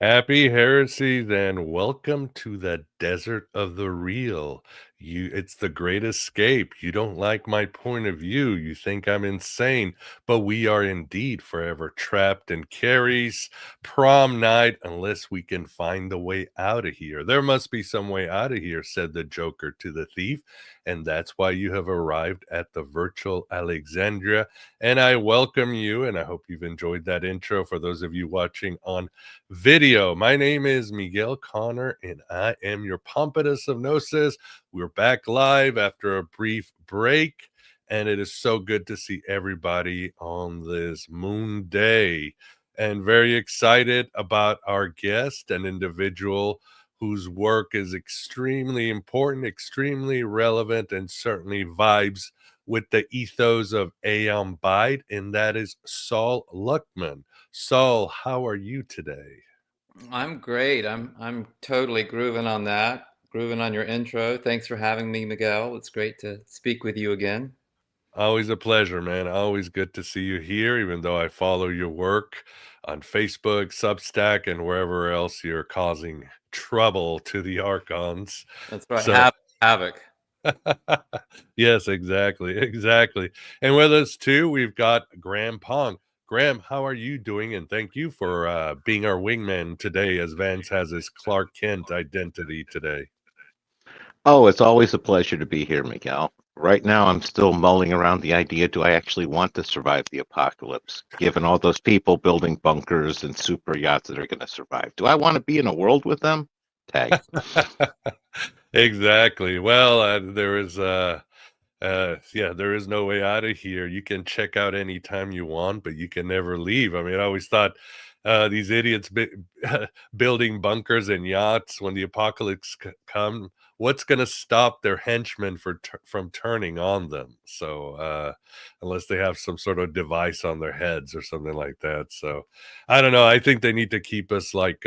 Happy heresies and welcome to the desert of the real. It's the great escape. You don't like my point of view. You think I'm insane, but we are indeed forever trapped in Carrie's prom night unless we can find the way out of here. There must be some way out of here, said the Joker to the thief, and that's why you have arrived at the Virtual Alexandria. And I welcome you, and I hope you've enjoyed that intro for those of you watching on video. My name is Miguel Connor, and I am your pompatus of Gnosis. We're back live after a brief break, and it is so good to see everybody on this moon day. And very excited about our guest, an individual whose work is extremely important, extremely relevant, and certainly vibes with the ethos of Aeon Bide, and that is Sol Luckman. Sol, how are you today? I'm great. I'm totally grooving on that. Grooving on your intro. Thanks for having me, Miguel. It's great to speak with you again. Always a pleasure, man. Always good to see you here, even though I follow your work on Facebook, Substack, and wherever else you're causing trouble to the Archons. That's right. So, Havoc. yes, exactly, exactly. And with us too, we've got Graham Pong. Graham, how are you doing? And thank you for being our wingman today, as Vance has his Clark Kent identity today. Oh, it's always a pleasure to be here, Miguel. Right now, I'm still mulling around the idea, do I actually want to survive the apocalypse, given all those people building bunkers and super yachts that are going to survive? Do I want to be in a world with them? Tag. Exactly. Well, yeah, there is no way out of here. You can check out anytime you want, but you can never leave. I mean, I always thought these idiots building bunkers and yachts when the apocalypse come, what's going to stop their henchmen from turning on them? So, unless they have some sort of device on their heads or something like that. So, I don't know. I think they need to keep us like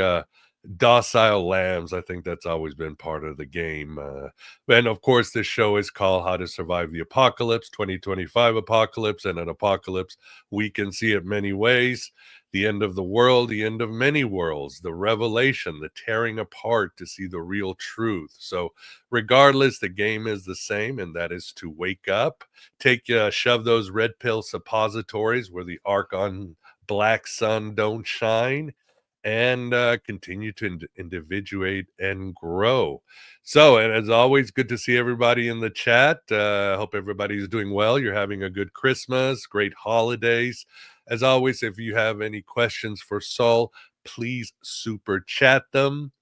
docile lambs. I think that's always been part of the game. And of course, this show is called How to Survive the Apocalypse, 2025 Apocalypse, and an apocalypse we can see it many ways. The end of the world, the end of many worlds, the revelation, the tearing apart to see the real truth. So, regardless, the game is the same, and that is to wake up, shove those red pill suppositories where the Archon black sun don't shine, and continue to individuate and grow. So, and as always, good to see everybody in the chat. I hope everybody's doing well. You're having a good Christmas, great holidays. As always, if you have any questions for Sol, please super chat them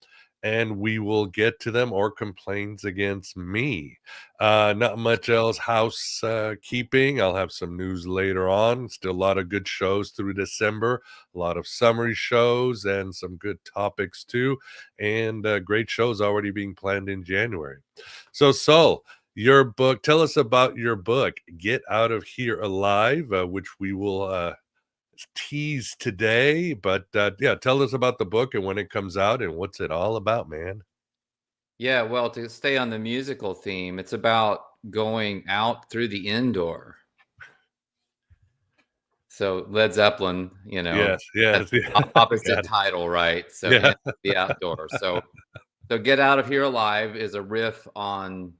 and we will get to them, or complaints against me. Not much else housekeeping. I'll have some news later on. Still a lot of good shows through December, a lot of summary shows and some good topics too, and great shows already being planned in January. So, Sol, your book, tell us about your book, Get Out of Here Alive, which we will tease today, but yeah, tell us about the book and when it comes out and what's it all about, man. Yeah, well, to stay on the musical theme, it's about going out through the indoor. So Led Zeppelin, Yes, has yes, yeah. opposite Got it. title, right? So Yeah. in the outdoor. So Get Out of Here Alive is a riff on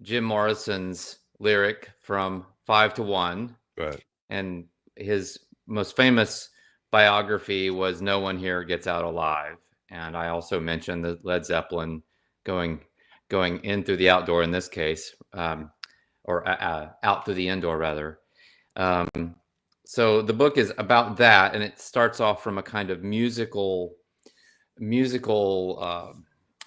Jim Morrison's lyric from 5 to 1. Right. And his most famous biography was No One Here Gets Out Alive. And I also mentioned the Led Zeppelin going in through the outdoor in this case, or out through the indoor rather. So the book is about that, and it starts off from a kind of musical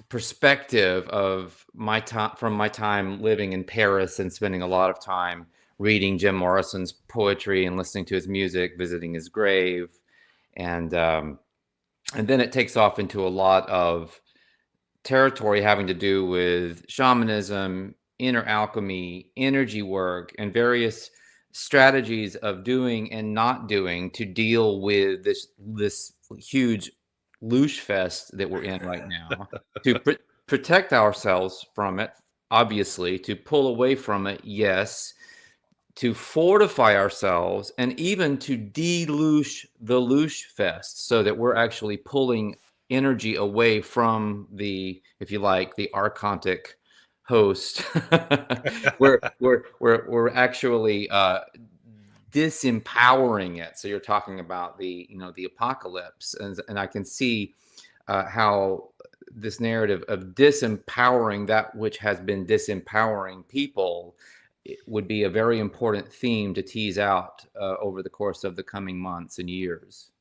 perspective of my time, from my time living in Paris and spending a lot of time reading Jim Morrison's poetry and listening to his music, visiting his grave, and then it takes off into a lot of territory having to do with shamanism, inner alchemy, energy work, and various strategies of doing and not doing to deal with this huge loosh fest that we're in right now, to protect ourselves from it, obviously, to pull away from it, yes, to fortify ourselves, and even to de-loosh the loosh fest so that we're actually pulling energy away from the, if you like, the archontic host. we're actually disempowering it. So you're talking about the the apocalypse, and I can see how this narrative of disempowering that which has been disempowering people would be a very important theme to tease out over the course of the coming months and years.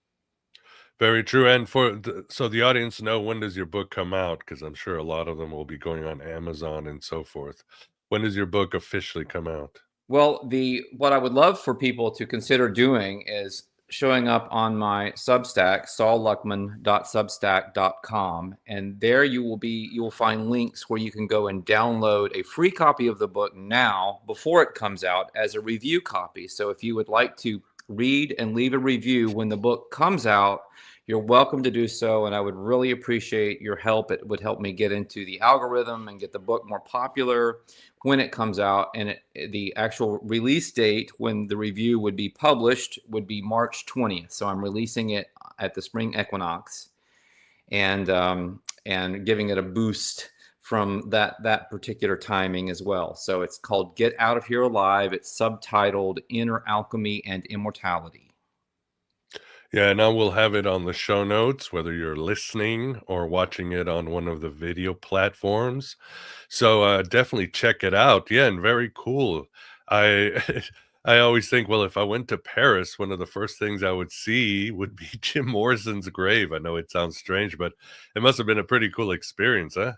Very true. And so the audience know, when does your book come out? Because I'm sure a lot of them will be going on Amazon and so forth. When does your book officially come out? Well, what I would love for people to consider doing is showing up on my Substack, solluckman.substack.com, and there you will find links where you can go and download a free copy of the book now before it comes out as a review copy. So if you would like to read and leave a review when the book comes out, you're welcome to do so, and I would really appreciate your help. It would help me get into the algorithm and get the book more popular when it comes out. And the actual release date when the review would be published would be March 20th. So I'm releasing it at the spring equinox, and giving it a boost from that particular timing as well. So it's called Get Out of Here Alive. It's subtitled Inner Alchemy and Immortality. Yeah, and I will have it on the show notes, whether you're listening or watching it on one of the video platforms. So definitely check it out. Yeah, and very cool. I I always think, well, if I went to Paris, one of the first things I would see would be Jim Morrison's grave. I know it sounds strange, but it must have been a pretty cool experience, huh?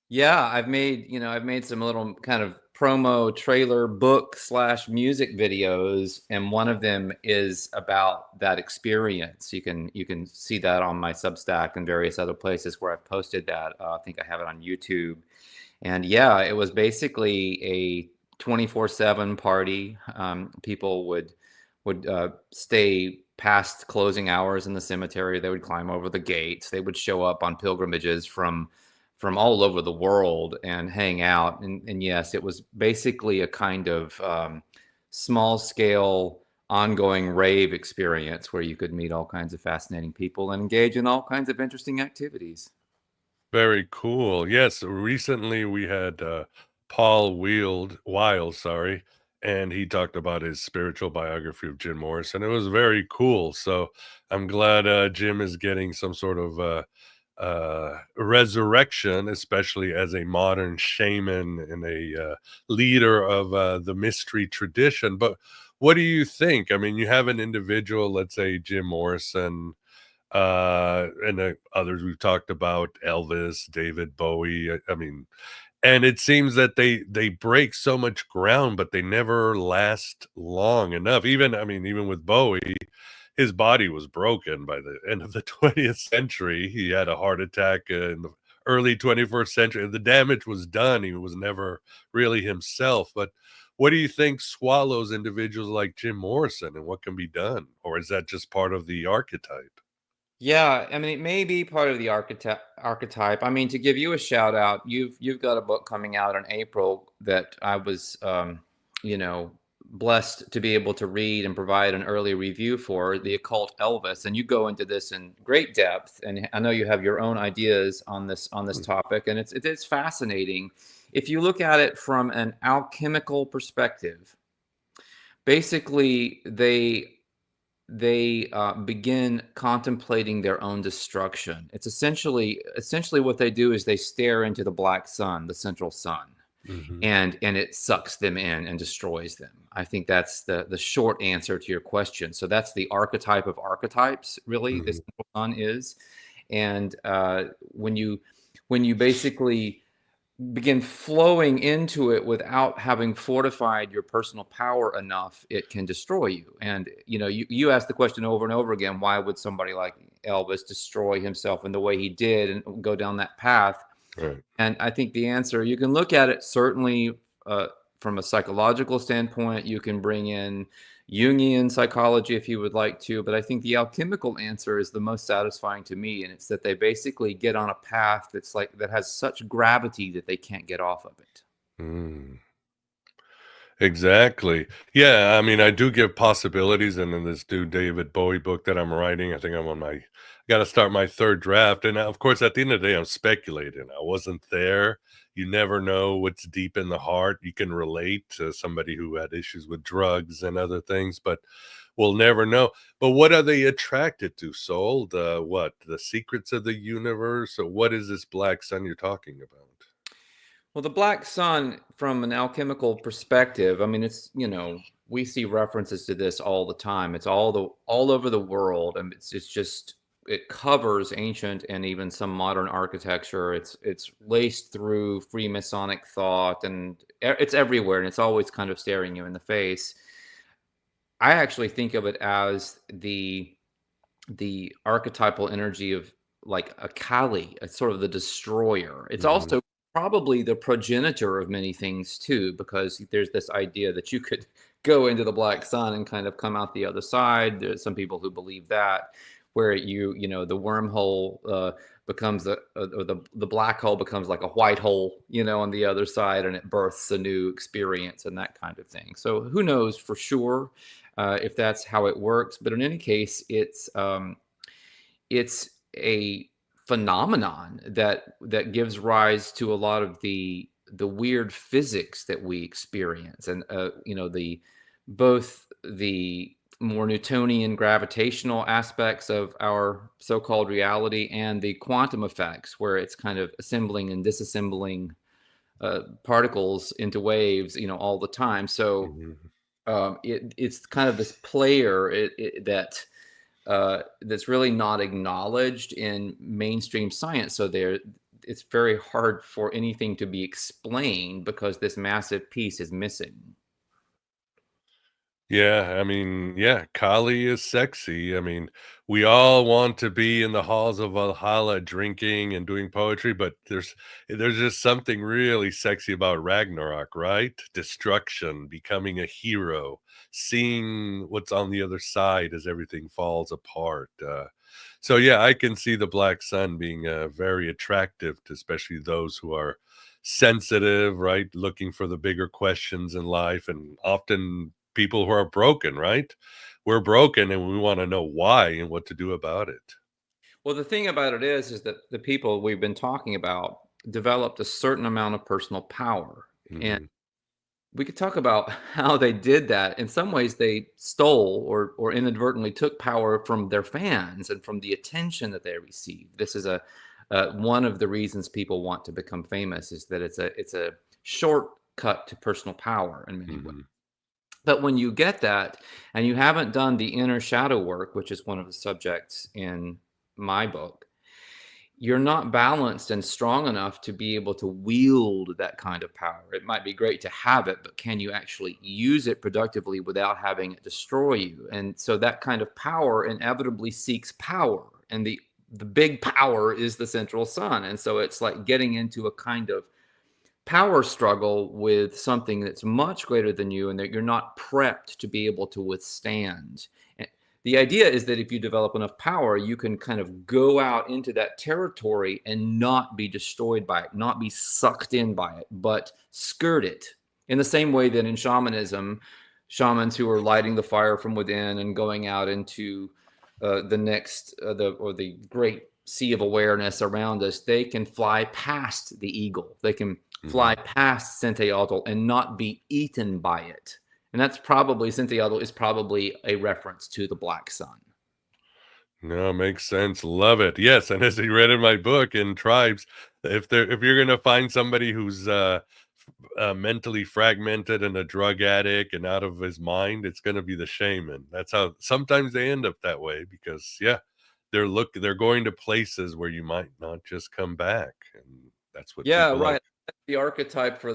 Yeah, I've made some little kind of promo trailer book slash music videos, and one of them is about that experience. You can see that on my Substack and various other places where I've posted that. I think I have it on YouTube. And yeah, it was basically a 24/7 party. People would stay past closing hours in the cemetery. They would climb over the gates. They would show up on pilgrimages from all over the world and hang out. And yes, it was basically a kind of small scale, ongoing rave experience where you could meet all kinds of fascinating people and engage in all kinds of interesting activities. Very cool. Yes, recently we had Paul Wild, sorry, and he talked about his spiritual biography of Jim Morrison. It was very cool. So I'm glad Jim is getting some sort of resurrection, especially as a modern shaman and a leader of the mystery tradition. But what do you think? I mean, you have an individual, let's say Jim Morrison, and others we've talked about, Elvis, David Bowie. I mean, and it seems that they break so much ground, but they never last long enough. Even I mean, even with Bowie, his body was broken by the end of the 20th century. He had a heart attack in the early 21st century. The damage was done. He was never really himself. But what do you think swallows individuals like Jim Morrison, and what can be done? Or is that just part of the archetype? Yeah, I mean, it may be part of the archetype. I mean, to give you a shout out, you've got a book coming out in April that I was, you know, blessed to be able to read and provide an early review for, The Occult Elvis, and you go into this in great depth. And I know you have your own ideas on this topic, and it is fascinating. If you look at it from an alchemical perspective, basically they begin contemplating their own destruction. It's essentially what they do is they stare into the black sun, the central sun, Mhm. and it sucks them in and destroys them. I think that's the short answer to your question. So that's the archetype of archetypes, really. The Mhm. central sun is, and when you basically begin flowing into it without having fortified your personal power enough, it can destroy you. And you ask the question over and over again, why would somebody like Elvis destroy himself in the way he did and go down that path? Right. And I think the answer, you can look at it certainly from a psychological standpoint. You can bring in Jungian psychology if you would like to, but I think the alchemical answer is the most satisfying to me, and it's that they basically get on a path that has such gravity that they can't get off of it. Mm. Exactly. Yeah, I mean, I do give possibilities, and in this new David Bowie book that I'm writing, I think I'm on my gotta start my 3rd draft, and, of course, at the end of the day, I'm speculating. I wasn't there. You never know what's deep in the heart. You can relate to somebody who had issues with drugs and other things, but we'll never know. But what are they attracted to, Soul? The what? The secrets of the universe? Or what is this black sun you're talking about? Well, the black sun, from an alchemical perspective, I mean, we see references to this all the time. It's all over the world, and it's just it covers ancient and even some modern architecture. It's laced through Freemasonic thought, and it's everywhere, and it's always kind of staring you in the face. I actually think of it as the archetypal energy of like a Kali, it's sort of the destroyer. It's Mhm. also probably the progenitor of many things too, because there's this idea that you could go into the black sun and kind of come out the other side. There's some people who believe that, where the wormhole becomes or the black hole becomes like a white hole, on the other side, and it births a new experience and that kind of thing. So who knows for sure if that's how it works? But in any case, it's a phenomenon that gives rise to a lot of the weird physics that we experience, and the both the more Newtonian gravitational aspects of our so-called reality, and the quantum effects, where it's kind of assembling and disassembling particles into waves, all the time. So Mhm. it's kind of this player that's really not acknowledged in mainstream science. So it's very hard for anything to be explained because this massive piece is missing. Yeah, I mean, yeah, Kali is sexy. I mean, we all want to be in the halls of Valhalla drinking and doing poetry, but there's just something really sexy about Ragnarok, right? Destruction, becoming a hero, seeing what's on the other side as everything falls apart. So yeah, I can see the Black Sun being very attractive to especially those who are sensitive, right? Looking for the bigger questions in life, and often people who are broken, right? We're broken and we want to know why and what to do about it. Well, the thing about it is that the people we've been talking about developed a certain amount of personal power. And Hmm. we could talk about how they did that. In some ways, they stole or inadvertently took power from their fans and from the attention that they received. This is a one of the reasons people want to become famous, is that it's a shortcut to personal power in many ways. Hmm. But when you get that and you haven't done the inner shadow work, which is one of the subjects in my book, you're not balanced and strong enough to be able to wield that kind of power. It might be great to have it, but can you actually use it productively without having it destroy you? And so that kind of power inevitably seeks power. And the big power is the central sun. And so it's like getting into a kind of power struggle with something that's much greater than you and that you're not prepped to be able to withstand. And the idea is that if you develop enough power, you can kind of go out into that territory and not be destroyed by it, not be sucked in by it, but skirt it. In the same way that in shamanism, shamans who are lighting the fire from within and going out into the great sea of awareness around us, they can fly past the eagle. They can Hmm. fly past Sentiatl and not be eaten by it. And that's probably, Sentiatl is probably a reference to the Black Sun. No, makes sense. Love it. Yes, and as you read in my book in Tribes, if you're gonna find somebody who's mentally fragmented and a drug addict and out of his mind, it's gonna be the shaman. That's how sometimes they end up that way because yeah, they're going to places where you might not just come back, and that's what Yeah, people right. like. That's the archetype for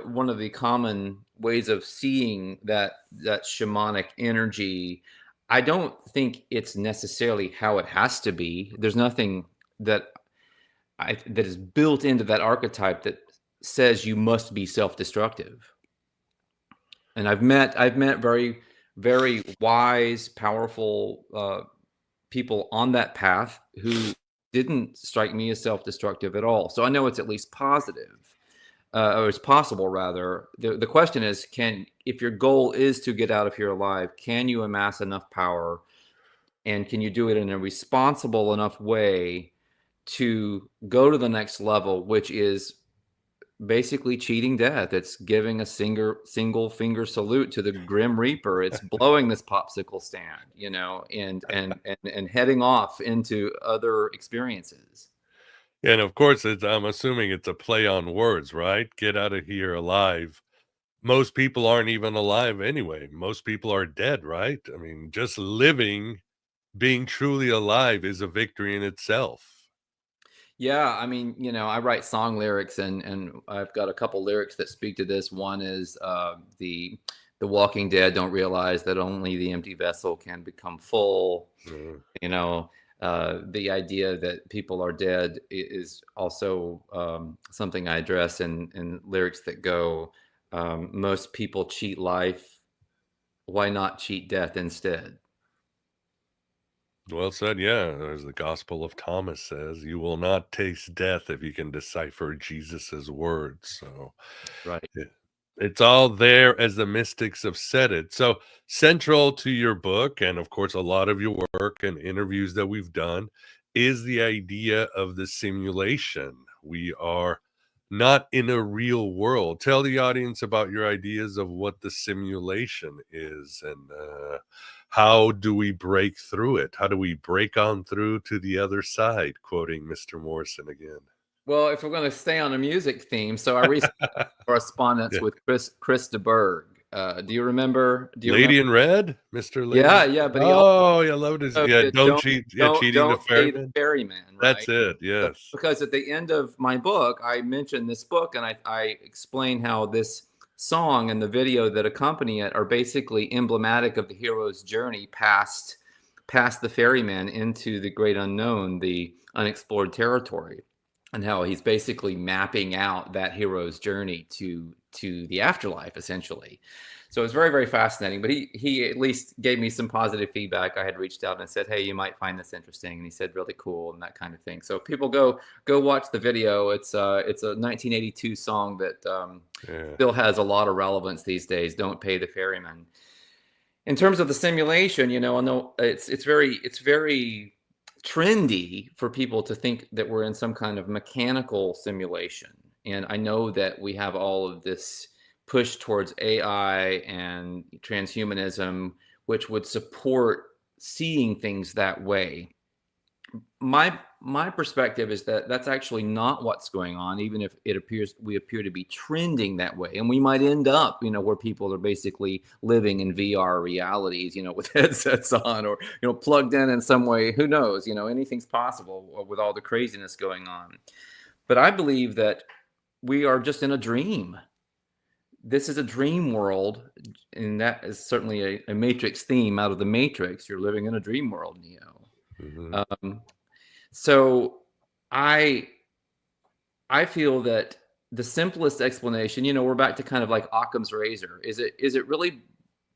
one of the common ways of seeing that shamanic energy. I don't think it's necessarily how it has to be. There's nothing that that is built into that archetype that says you must be self-destructive. And I've met very very wise, powerful people on that path who didn't strike me as self-destructive at all. So I know it's at least positive, or it's possible rather. The question is, if your goal is to get out of here alive, can you amass enough power, and can you do it in a responsible enough way to go to the next level, which is basically cheating death. It's giving a single finger salute to the Grim Reaper. It's blowing this popsicle stand, and heading off into other experiences. And of course, I'm assuming it's a play on words, right? Get out of here alive. Most people aren't even alive anyway. Most people are dead, right? I mean, just living, being truly alive is a victory in itself. Yeah, I write song lyrics, and I've got a couple lyrics that speak to this. One is the Walking Dead don't realize that only the empty vessel can become full. Mm. you know the idea that people are dead is also something I address in lyrics that go, most people cheat life, why not cheat death instead? Well said. Yeah, as the Gospel of Thomas says, you will not taste death if you can decipher Jesus's words. So Right. it, it's all there as the mystics have said it. So central to your book, and of course, a lot of your work and interviews that we've done, is the idea of the simulation. We are not in a real world. Tell the audience about your ideas of what the simulation is, and how do we break through it? How do we break on through to the other side? Quoting Mr. Morrison again. Well, if we're going to stay on a music theme, so I recently had correspondence Yeah. with Chris de Burgh. Do you remember? Lady in Red, Mr. Lady. Yeah, yeah, but he also Oh, yeah, I loved his. Yeah, don't cheat. Yeah, cheating the don't pay the ferryman. ferryman, That's right? it. So, Yes. because at the end of my book, I mentioned this book, and I explain how this song and the video that accompany it are basically emblematic of the hero's journey past the ferryman into the great unknown, the unexplored territory, and how he's basically mapping out that hero's journey to the afterlife, essentially. So it's very, very fascinating. But he at least gave me some positive feedback. I had reached out and said, "Hey, you might find this interesting," and he said, "Really cool," and that kind of thing. So people go watch the video. It's a 1982 song that Yeah. still has a lot of relevance these days. Don't pay the ferryman. In terms of the simulation, I know it's very trendy for people to think that we're in some kind of mechanical simulation. And I know that we have all of this push towards AI and transhumanism, which would support seeing things that way. My perspective is that that's actually not what's going on, even if we appear to be trending that way, and we might end up where people are basically living in VR realities, with headsets on, or plugged in some way. Who knows? Anything's possible with all the craziness going on. But I believe that we are just in a dream. This is a dream world, and that is certainly a Matrix theme out of the Matrix. You're living in a dream world, Neo. Mhm. So I feel that the simplest explanation, we're back to kind of like Occam's razor. Is it really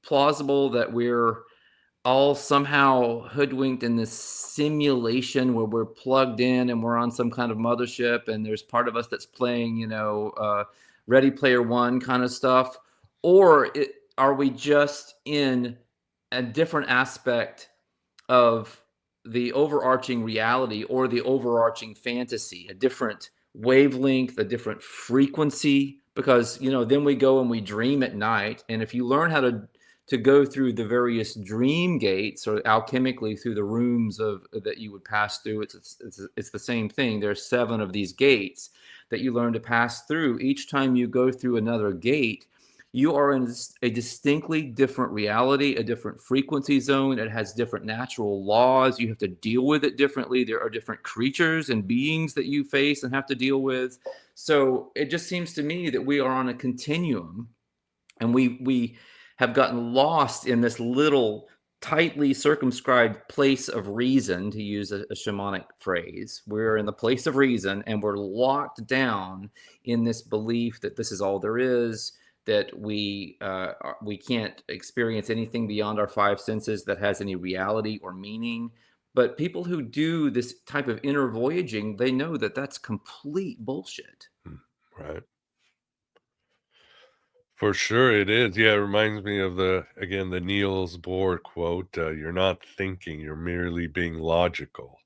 plausible that we're all somehow hoodwinked in this simulation where we're plugged in and we're on some kind of mothership, and there's part of us that's playing, Ready Player One kind of stuff? Or are we just in a different aspect of the overarching reality or the overarching fantasy, a different wavelength, a different frequency? Because then we go and we dream at night, and if you learn how to go through the various dream gates, or alchemically through the rooms that you would pass through, it's the same thing. There's 7 of these gates that you learn to pass through. Each time you go through another gate, you are in a distinctly different reality, a different frequency zone. It has different natural laws. You have to deal with it differently. There are different creatures and beings that you face and have to deal with. So it just seems to me that we are on a continuum, and we have gotten lost in this little tightly circumscribed place of reason, to use a shamanic phrase. We're in the place of reason, and we're locked down in this belief that this is all there is, that we can't experience anything beyond our 5 senses that has any reality or meaning. But people who do this type of inner voyaging, they know that that's complete bullshit. Right. For sure it is. Yeah, it reminds me of the Niels Bohr quote, "You're not thinking, you're merely being logical."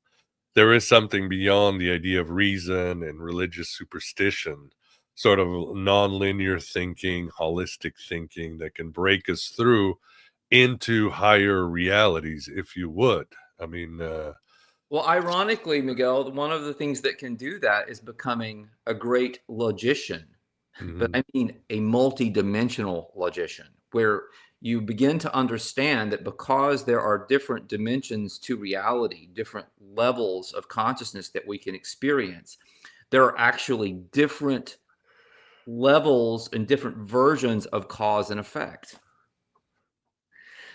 There is something beyond the idea of reason and religious superstition, sort of nonlinear thinking, holistic thinking that can break us through into higher realities, if you would. I mean, Well, ironically, Miguel, one of the things that can do that is becoming a great logician. But mhm. I mean a multi-dimensional logician, where you begin to understand that because there are different dimensions to reality, different levels of consciousness that we can experience, there are actually different levels and different versions of cause and effect.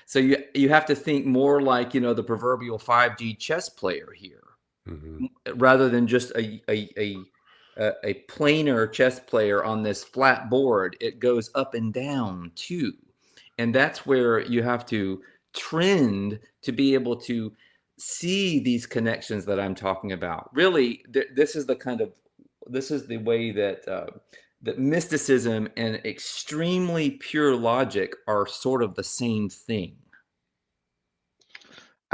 So you have to think more like, the proverbial 5G chess player here, Mhm. rather than just a planar chess player on this flat board. It goes up and down too, and that's where you have to trend to be able to see these connections that I'm talking about. Really, this is the way that that mysticism and extremely pure logic are sort of the same thing.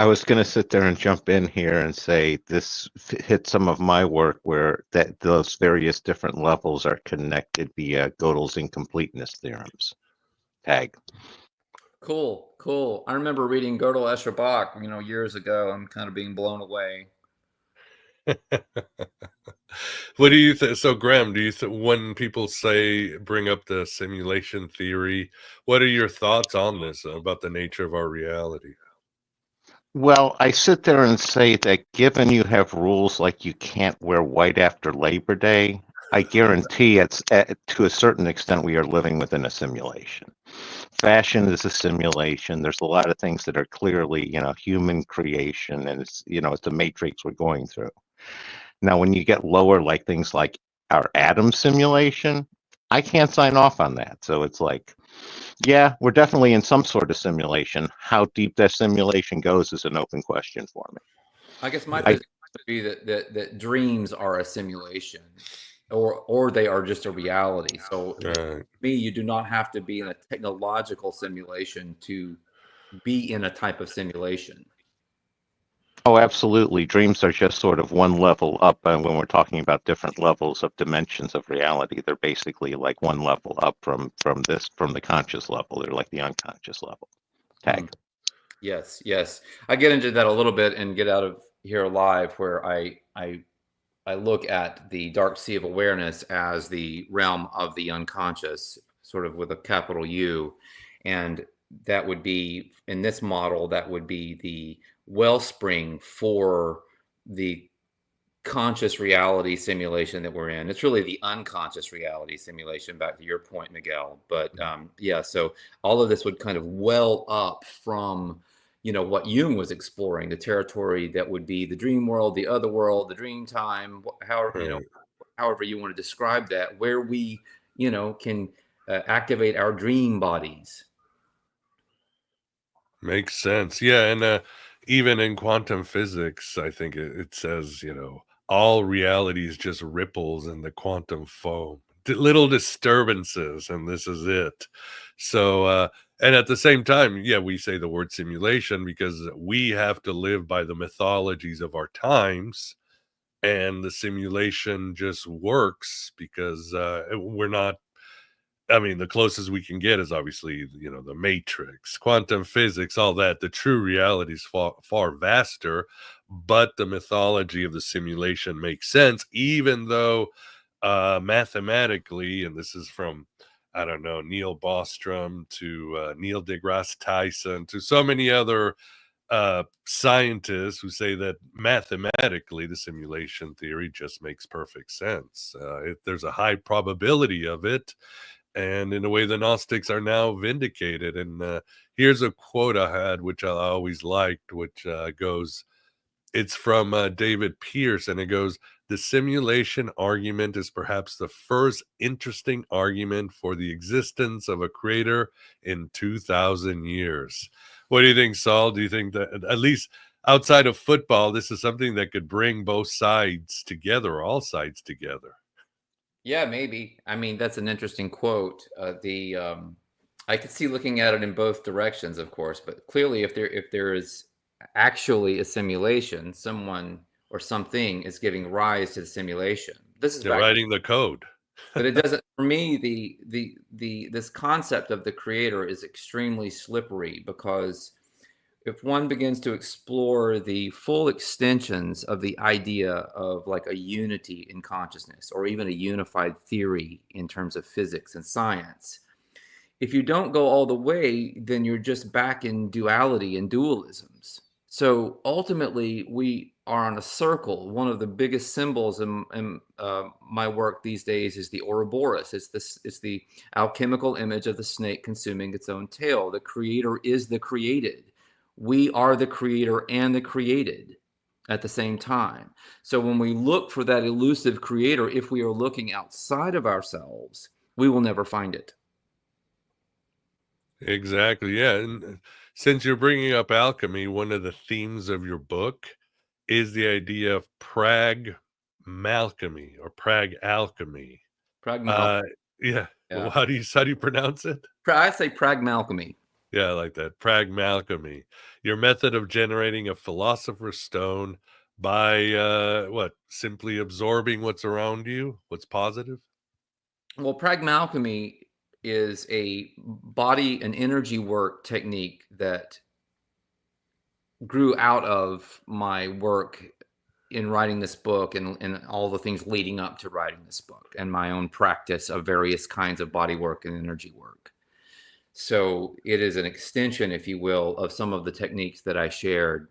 I was going to sit there and jump in here and say this hit some of my work where that those various different levels are connected via Gödel's incompleteness theorems. Tag. Cool, cool. I remember reading Gödel Escher Bach, years ago. I'm kind of being blown away. What do you think? So, Graham, do you when people bring up the simulation theory, what are your thoughts on this about the nature of our reality? Well, I sit there and say that given you have rules like you can't wear white after Labor Day, I guarantee it's to a certain extent we are living within a simulation. Fashion is a simulation. There's a lot of things that are clearly, human creation, and it's a matrix we're going through. Now, when you get lower, like things like our atom simulation, I can't sign off on that. So it's like, yeah, we're definitely in some sort of simulation. How deep that simulation goes is an open question for me. I guess my position would be that dreams are a simulation, or they are just a reality. So to me, you do not have to be in a technological simulation to be in a type of simulation. Oh, absolutely. Dreams are just sort of one level up. And when we're talking about different levels of dimensions of reality, they're basically like one level up from the conscious level. They're like the unconscious level. Tag. Yes, yes. I get into that a little bit and Get Out of Here Alive, where I look at the dark sea of awareness as the realm of the unconscious, sort of with a capital U. And that would be, in this model, that would be the wellspring for the conscious reality simulation that we're in. It's really the unconscious reality simulation, back to your point, Miguel. But yeah, so all of this would kind of well up from what Jung was exploring, the territory that would be the dream world, the other world, the dream time, however you want to describe that, where we can activate our dream bodies. Makes sense. Yeah, and even in quantum physics, I think it says, all reality is just ripples in the quantum foam. Little disturbances, and this is it. So, and at the same time, yeah, we say the word simulation because we have to live by the mythologies of our times, and the simulation just works because we're not. I mean, the closest we can get is obviously, the matrix, quantum physics, all that. The true reality is far, far vaster, but the mythology of the simulation makes sense, even though mathematically, and this is from, I don't know, Neil Bostrom to Neil deGrasse Tyson to so many other scientists who say that mathematically the simulation theory just makes perfect sense. There's a high probability of it, and in a way the Gnostics are now vindicated. And here's a quote I had, which I always liked, which goes, it's from David Pierce, and it goes, the simulation argument is perhaps the first interesting argument for the existence of a creator in 2,000 years. What do you think, Saul? Do you think that, at least outside of football, this is something that could bring both sides together, all sides together? Yeah, maybe. I mean, that's an interesting quote. I could see looking at it in both directions, of course, but clearly, if there is actually a simulation, someone or something is giving rise to the simulation. This is They're writing the code. but it doesn't. For me, this concept of the creator is extremely slippery, because if one begins to explore the full extensions of the idea of like a unity in consciousness, or even a unified theory in terms of physics and science, if you don't go all the way, then you're just back in duality and dualisms. So ultimately, we are on a circle. One of the biggest symbols in my work these days is the Ouroboros. It's the alchemical image of the snake consuming its own tail. The creator is the created. We are the creator and the created at the same time. So when we look for that elusive creator, if we are looking outside of ourselves, we will never find it. Exactly. Yeah. And since you're bringing up alchemy, one of the themes of your book is the idea of pragmalchemy or pragalchemy. Pragmalchemy. Yeah. Well, Yeah. how do you pronounce it? I say pragmalchemy. Yeah, I like that. Pragmalchemy. Your method of generating a philosopher's stone by what? Simply absorbing what's around you, what's positive? Well, Pragmalchemy is a body and energy work technique that grew out of my work in writing this book and all the things leading up to writing this book and my own practice of various kinds of body work and energy work. So it is an extension, if you will, of some of the techniques that I shared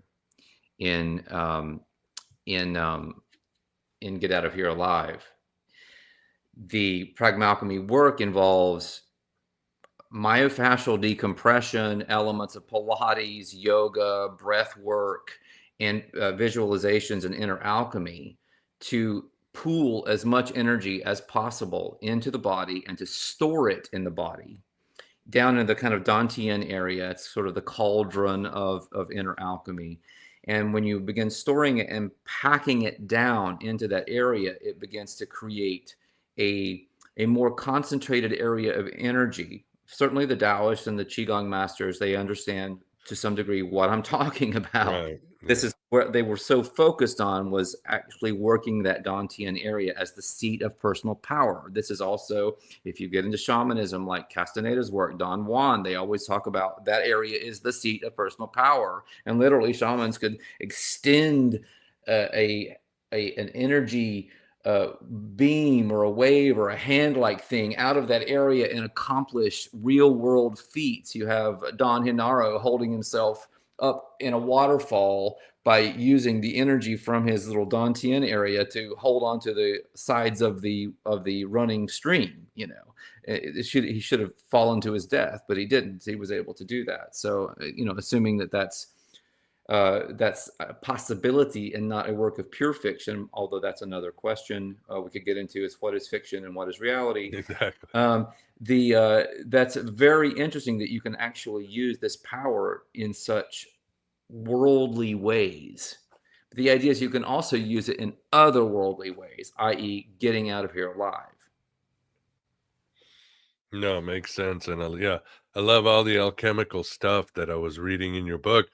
in in um, in Get Out of Here Alive. The Pragmalchemy work involves myofascial decompression, elements of Pilates, yoga, breath work, and visualizations and inner alchemy to pool as much energy as possible into the body and to store it in the body down in the kind of Dantian area. It's sort of the cauldron of inner alchemy. And when you begin storing it and packing it down into that area, it begins to create a more concentrated area of energy. Certainly the Taoists and the Qigong masters, they understand to some degree what I'm talking about. Right. This Yeah. is what they were so focused on, was actually working that Dantian area as the seat of personal power. This is also, if you get into shamanism, like Castaneda's work, Don Juan, they always talk about that area is the seat of personal power. And literally shamans could extend an energy beam or a wave or a hand-like thing out of that area and accomplish real-world feats. You have Don Hinaro holding himself up in a waterfall by using the energy from his little Dantian area to hold onto the sides of the running stream. You know, he should have fallen to his death, but he didn't. He was able to do that. So, you know, assuming that that's a possibility and not a work of pure fiction, although that's another question we could get into, is what is fiction and what is reality. Exactly. That's very interesting that you can actually use this power in such worldly ways. The idea is you can also use it in otherworldly ways, i.e., getting out of here alive. No, it makes sense. And yeah, I love all the alchemical stuff that I was reading in your book.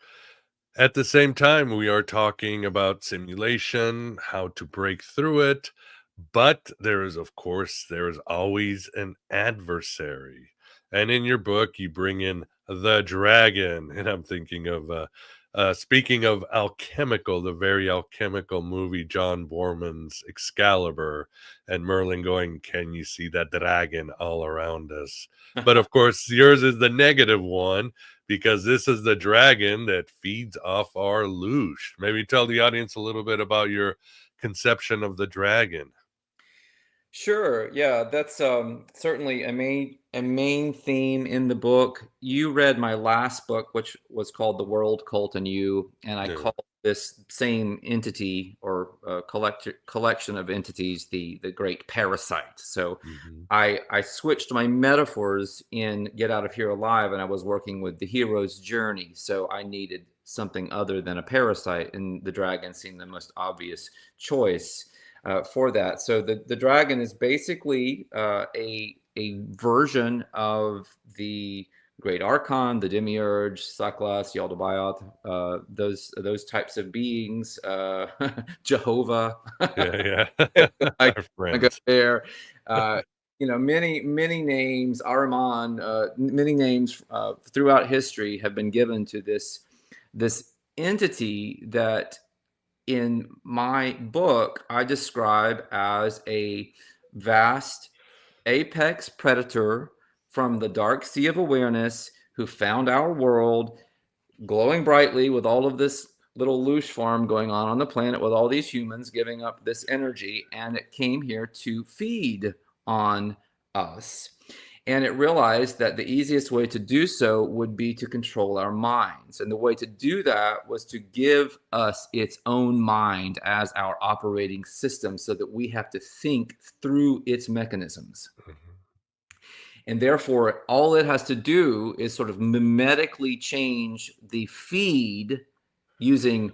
At the same time, we are talking about simulation, how to break through it, but there is, of course, there is always an adversary. And in your book, you bring in the dragon, and I'm thinking of speaking of alchemical, the very alchemical movie, John Borman's Excalibur, and Merlin going, "Can you see that dragon all around us?" But of course, yours is the negative one, because this is the dragon that feeds off our loosh. Maybe tell the audience a little bit about your conception of the dragon. Sure. Yeah, that's certainly a main theme in the book. You read my last book, which was called The World, Cult, and You, and I Yeah. called this same entity or collection of entities the great parasite. So Mhm. I switched my metaphors in Get Out of Here Alive, and I was working with the hero's journey. So I needed something other than a parasite, and the dragon seemed the most obvious choice for that. So the dragon is basically a version of the great Archon, the Demiurge, Saklas, Yaldabaoth, those types of beings, Jehovah. Yeah, I yeah. Our go friends. there. You know, many names, Ahriman, many names throughout history have been given to this entity that in my book I describe as a vast apex predator from the dark sea of awareness who found our world glowing brightly with all of this little loosh farm going on the planet with all these humans giving up this energy, and it came here to feed on us. And it realized that the easiest way to do so would be to control our minds. And the way to do that was to give us its own mind as our operating system so that we have to think through its mechanisms. Mhm. And therefore, all it has to do is sort of mimetically change the feed using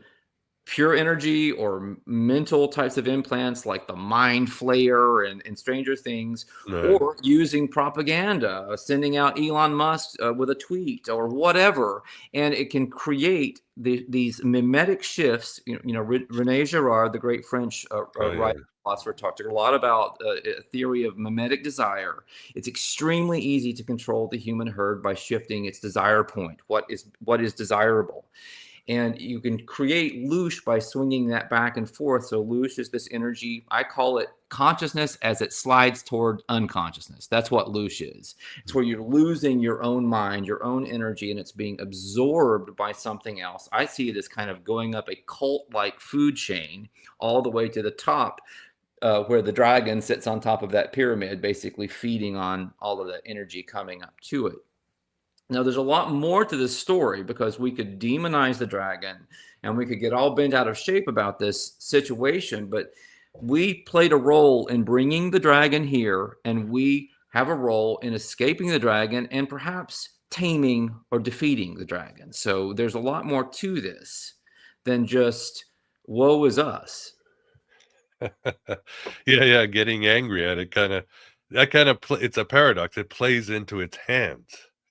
pure energy or mental types of implants like the Mind Flayer and Stranger Things, Right. or using propaganda, sending out Elon Musk with a tweet or whatever, and it can create these mimetic shifts. Rene Girard, the great French Oh, yeah. writer, philosopher, talked a lot about a theory of mimetic desire. It's extremely easy to control the human herd by shifting its desire point. What is desirable? And you can create loosh by swinging that back and forth. So loosh is this energy. I call it consciousness as it slides toward unconsciousness. That's what loosh is. It's where you're losing your own mind, your own energy, and it's being absorbed by something else. I see it as kind of going up a cult-like food chain all the way to the top, where the dragon sits on top of that pyramid, basically feeding on all of that energy coming up to it. Now, there's a lot more to this story, because we could demonize the dragon and we could get all bent out of shape about this situation, but we played a role in bringing the dragon here, and we have a role in escaping the dragon and perhaps taming or defeating the dragon. So there's a lot more to this than just woe is us. Yeah, getting angry at it it's a paradox. It plays into its hands,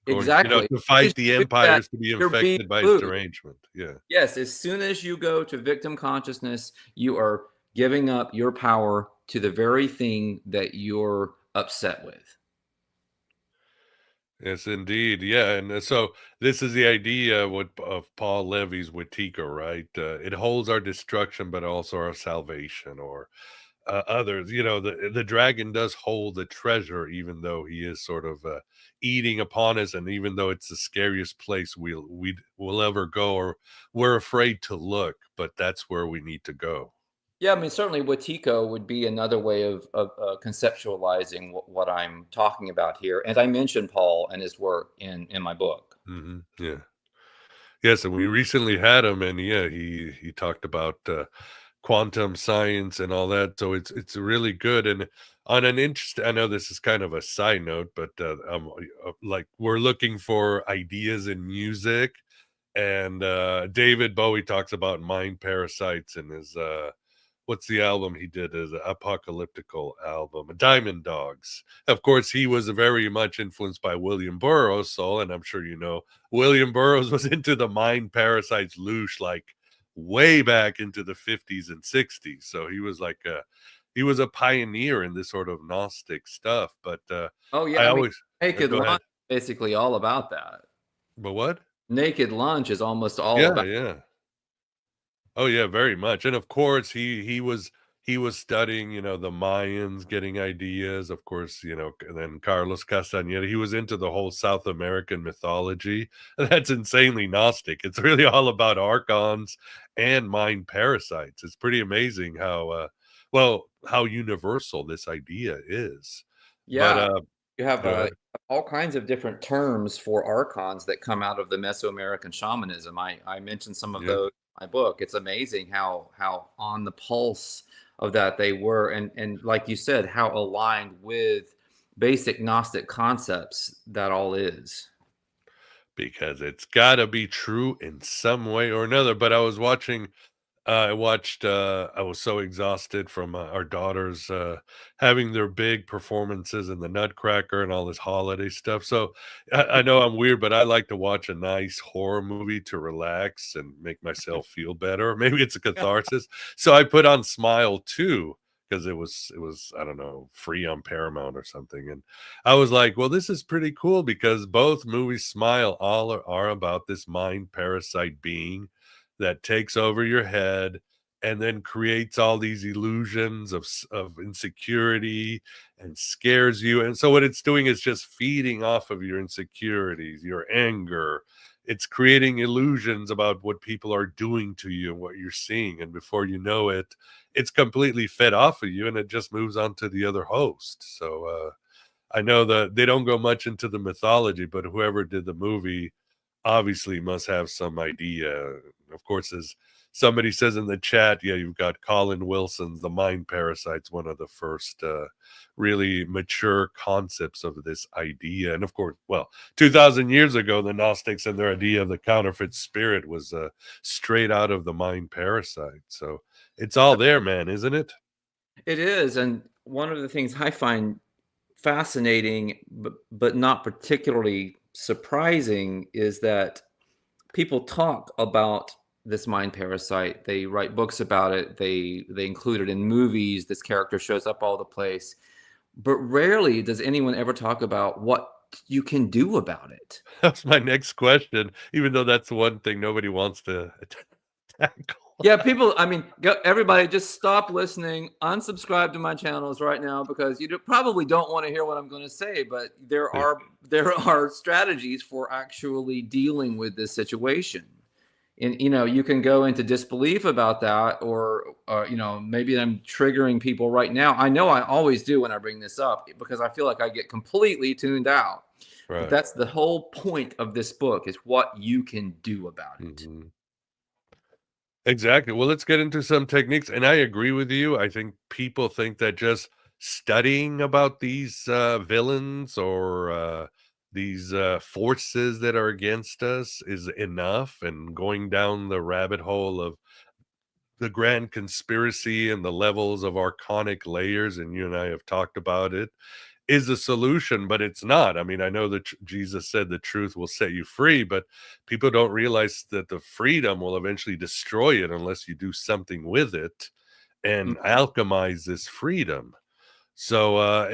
going, Exactly. to As soon as fight the you do that, empires, to be you're being infected by its moved. derangement. Yeah. Yes, as soon as you go to victim consciousness, you are giving up your power to the very thing that you're upset with. Yes, indeed. Yeah, and so this is the idea of Paul Levy's Wetiko, right? It holds our destruction, but also our salvation, or others. The dragon does hold the treasure, even though he is sort of eating upon us, and even though it's the scariest place we'll ever go, or we're afraid to look, but that's where we need to go. Yeah, I mean, certainly Wetiko would be another way of conceptualizing what I'm talking about here. And I mentioned Paul and his work in my book. Yeah. Yes, and we recently had him, and yeah, he talked about quantum science and all that. So it's really good. And on an interest, I know this is kind of a side note, but like, we're looking for ideas in music, and David Bowie talks about mind parasites in his what's the album he did, as an apocalyptical album, Diamond Dogs. Of course, he was very much influenced by William Burroughs, Sol, and I'm sure William Burroughs was into the mind parasites loosh, like, way back into the 50s and 60s. So he was a pioneer in this sort of Gnostic stuff. But Oh, yeah. I I mean, always Naked go ahead. Lunch is basically all about that. But what? Naked Lunch is almost all Yeah, about. yeah. Oh yeah, very much. And of course, he was studying, the Mayans, getting ideas. Of course, and then Carlos Castaneda. He was into the whole South American mythology. That's insanely Gnostic. It's really all about Archons and mind parasites. It's pretty amazing how universal this idea is. But Yeah. You have go ahead. all kinds of different terms for archons that come out of the Mesoamerican shamanism. I mentioned some of Yeah. those in my book. It's amazing how on the pulse of that they were, and like you said, how aligned with basic Gnostic concepts that all is. Because it's gotta be true in some way or another. But I was so exhausted from our daughters having their big performances in the Nutcracker and all this holiday stuff. So I know I'm weird, but I like to watch a nice horror movie to relax and make myself feel better. Maybe it's a catharsis. So I put on Smile too, because it was, I don't know, free on Paramount or something. And I was like, well, this is pretty cool, because both movies, Smile, all are about this mind parasite being that takes over your head and then creates all these illusions of insecurity and scares you. And so what it's doing is just feeding off of your insecurities, your anger. It's creating illusions about what people are doing to you and what you're seeing. And before you know it, it's completely fed off of you, and it just moves on to the other host. So I know that they don't go much into the mythology, but whoever did the movie obviously must have some idea Of course, as somebody says in the chat, yeah, you've got Colin Wilson's The Mind Parasites, one of the first really mature concepts of this idea. And of course, well, 2,000 years ago, the Gnostics and their idea of the counterfeit spirit was straight out of The Mind Parasite. So it's all there, man, isn't it? It is. And one of the things I find fascinating, but not particularly surprising, is that people talk about this mind parasite. They write books about it. They include it in movies. This character shows up all the place. But rarely does anyone ever talk about what you can do about it. That's my next question, even though that's one thing nobody wants to tackle. Yeah, people, I mean, everybody just stop listening, unsubscribe to my channels right now, because you probably don't want to hear what I'm going to say, but there are strategies for actually dealing with this situation. And, you can go into disbelief about that, or maybe I'm triggering people right now. I know I always do when I bring this up, because I feel like I get completely tuned out. Right. But that's the whole point of this book, is what you can do about it. Mm-hmm. Exactly. Well, let's get into some techniques. And I agree with you. I think people think that just studying about these villains or these forces that are against us is enough, and going down the rabbit hole of the grand conspiracy and the levels of archonic layers, and you and I have talked about it, is a solution, but it's not. I mean, I know that Jesus said the truth will set you free, but people don't realize that the freedom will eventually destroy it unless you do something with it and alchemize this freedom. So,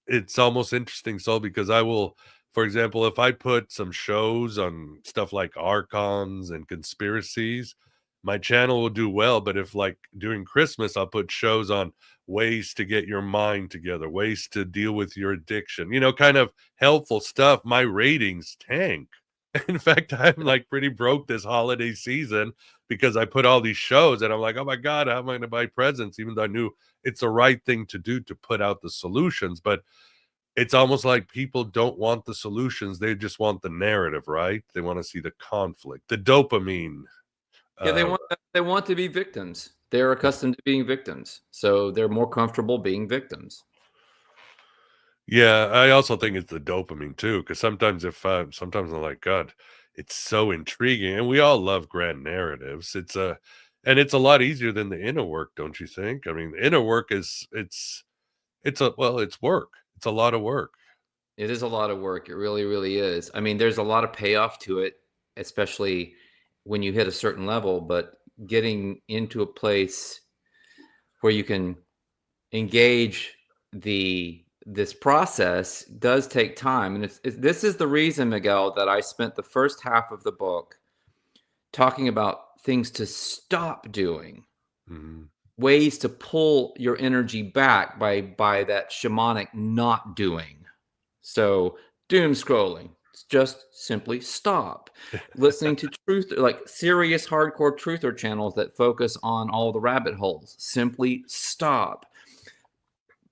it's almost interesting, Sol, because I will, for example, if I put some shows on stuff like Archons and conspiracies, my channel will do well. But if, like, during Christmas, I'll put shows on ways to get your mind together, ways to deal with your addiction, kind of helpful stuff, my ratings tank. In fact, I'm like pretty broke this holiday season because I put all these shows and I'm like, oh my God, how am I going to buy presents? Even though I knew it's the right thing to do to put out the solutions. But it's almost like people don't want the solutions. They just want the narrative, right? They want to see the conflict, the dopamine. Yeah, they want to be victims. They're accustomed to being victims, so they're more comfortable being victims. Yeah, I also think it's the dopamine too, because sometimes sometimes I'm like, God, it's so intriguing, and we all love grand narratives. And it's a lot easier than the inner work, don't you think? I mean, the inner work it's work. It's a lot of work. It is a lot of work. It really, really is. I mean, there's a lot of payoff to it, especially when you hit a certain level, but getting into a place where you can engage this process does take time. And this is the reason, Miguel, that I spent the first half of the book talking about things to stop doing, ways to pull your energy back by that shamanic not doing. So doom scrolling, just simply stop. Listening to truth, like serious hardcore truther channels that focus on all the rabbit holes, simply stop.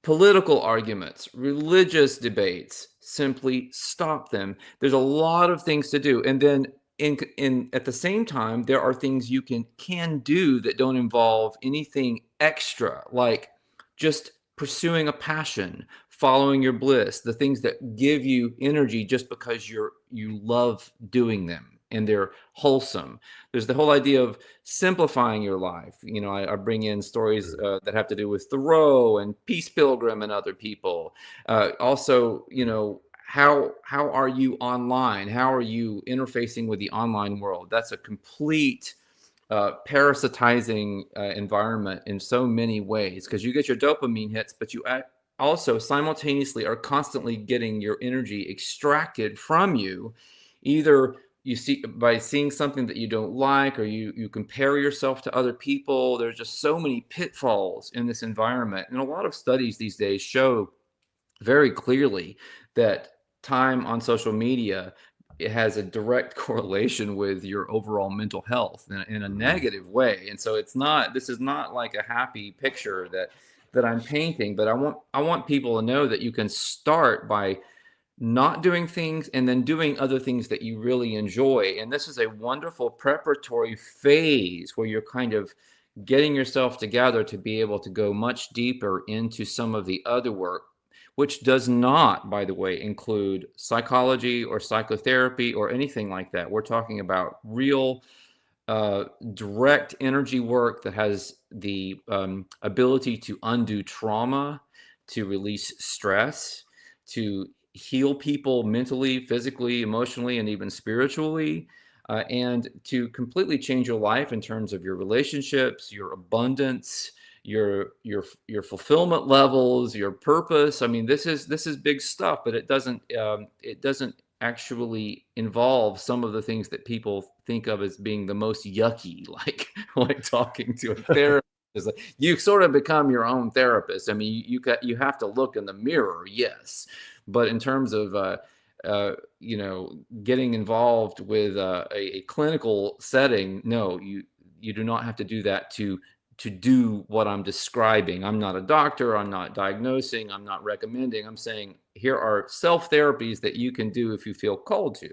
Political arguments, religious debates, simply stop them. There's a lot of things to do. And then at the same time, there are things you can do that don't involve anything extra, like just pursuing a passion, following your bliss, the things that give you energy just because you love doing them and they're wholesome. There's the whole idea of simplifying your life. I bring in stories that have to do with Thoreau and Peace Pilgrim and other people. Also, how are you online? How are you interfacing with the online world? That's a complete parasitizing environment in so many ways, because you get your dopamine hits, but you also simultaneously are constantly getting your energy extracted from you, either you see by seeing something that you don't like, or you compare yourself to other people. There's just so many pitfalls in this environment. And a lot of studies these days show very clearly that time on social media, it has a direct correlation with your overall mental health in a negative way. And so this is not like a happy picture that I'm painting, but I want people to know that you can start by not doing things and then doing other things that you really enjoy. And this is a wonderful preparatory phase where you're kind of getting yourself together to be able to go much deeper into some of the other work, which does not, by the way, include psychology or psychotherapy or anything like that. We're talking about real direct energy work that has the ability to undo trauma, to release stress, to heal people mentally, physically, emotionally, and even spiritually, and to completely change your life in terms of your relationships, your abundance, your fulfillment levels, your purpose. I mean, this is big stuff, but it doesn't actually involve some of the things that people think of as being the most yucky, like talking to a therapist. It's like you sort of become your own therapist. I mean, you have to look in the mirror, yes, but in terms of getting involved with a clinical setting, no, you do not have to do that to do what I'm describing. I'm not a doctor. I'm not diagnosing. I'm not recommending. I'm saying here are self therapies that you can do if you feel called to.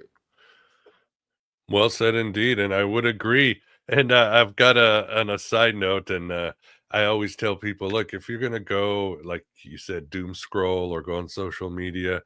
Well said indeed, and I would agree. And I've got an a side note, and I always tell people, look, if you're gonna go, like you said, doom scroll or go on social media,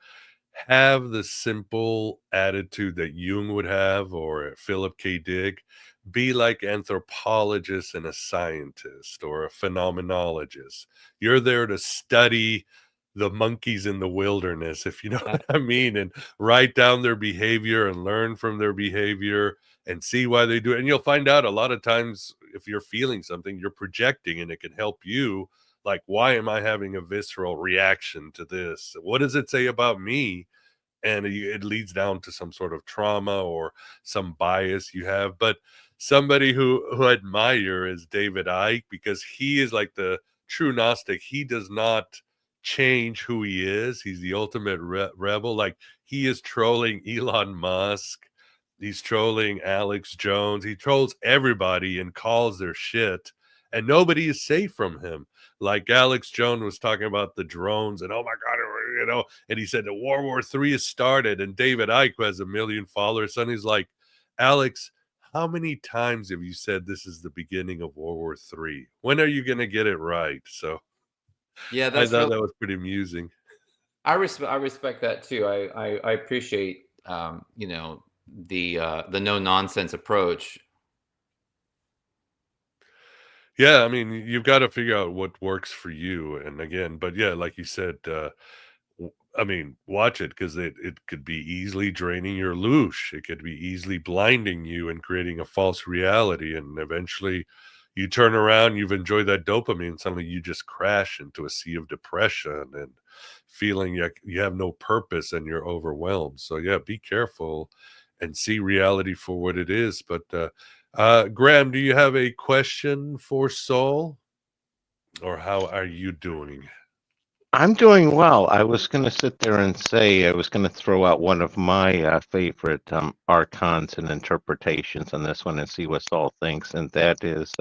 have the simple attitude that Jung would have or Philip K. Dick. Be like anthropologist and a scientist or a phenomenologist. You're there to study the monkeys in the wilderness, if you know Uh, what I mean, and write down their behavior and learn from their behavior and see why they do it. And you'll find out a lot of times if you're feeling something, you're projecting and it can help you. Like, why am I having a visceral reaction to this? What does it say about me? And it leads down to some sort of trauma or some bias you have. But somebody who I admire is David Icke, because he is like the true Gnostic. He does not change who he is. He's the ultimate rebel. Like, he is trolling Elon Musk. He's trolling Alex Jones. He trolls everybody and calls their shit. And nobody is safe from him. Like Alex Jones was talking about the drones and, oh my God, and he said the World War III has started. And David Icke, who has 1 million followers, and he's like, Alex, how many times have you said this is the beginning of World War III? When are you going to get it right? So yeah, I that's thought really. that was pretty amusing. I respect that too. I appreciate the no nonsense approach. Yeah, I mean, you've got to figure out what works for you. And again, but yeah, like you said, I mean, watch it because it could be easily draining your loosh. It could be easily blinding you and creating a false reality. And eventually you turn around, you've enjoyed that dopamine, suddenly you just crash into a sea of depression and feeling like you have no purpose and you're overwhelmed. So yeah, be careful and see reality for what it is. But Graham, do you have a question for Saul? Or how are you doing? I'm doing well. I was going to sit there and say I was going to throw out one of my favorite archons and interpretations on this one and see what Saul thinks. And that is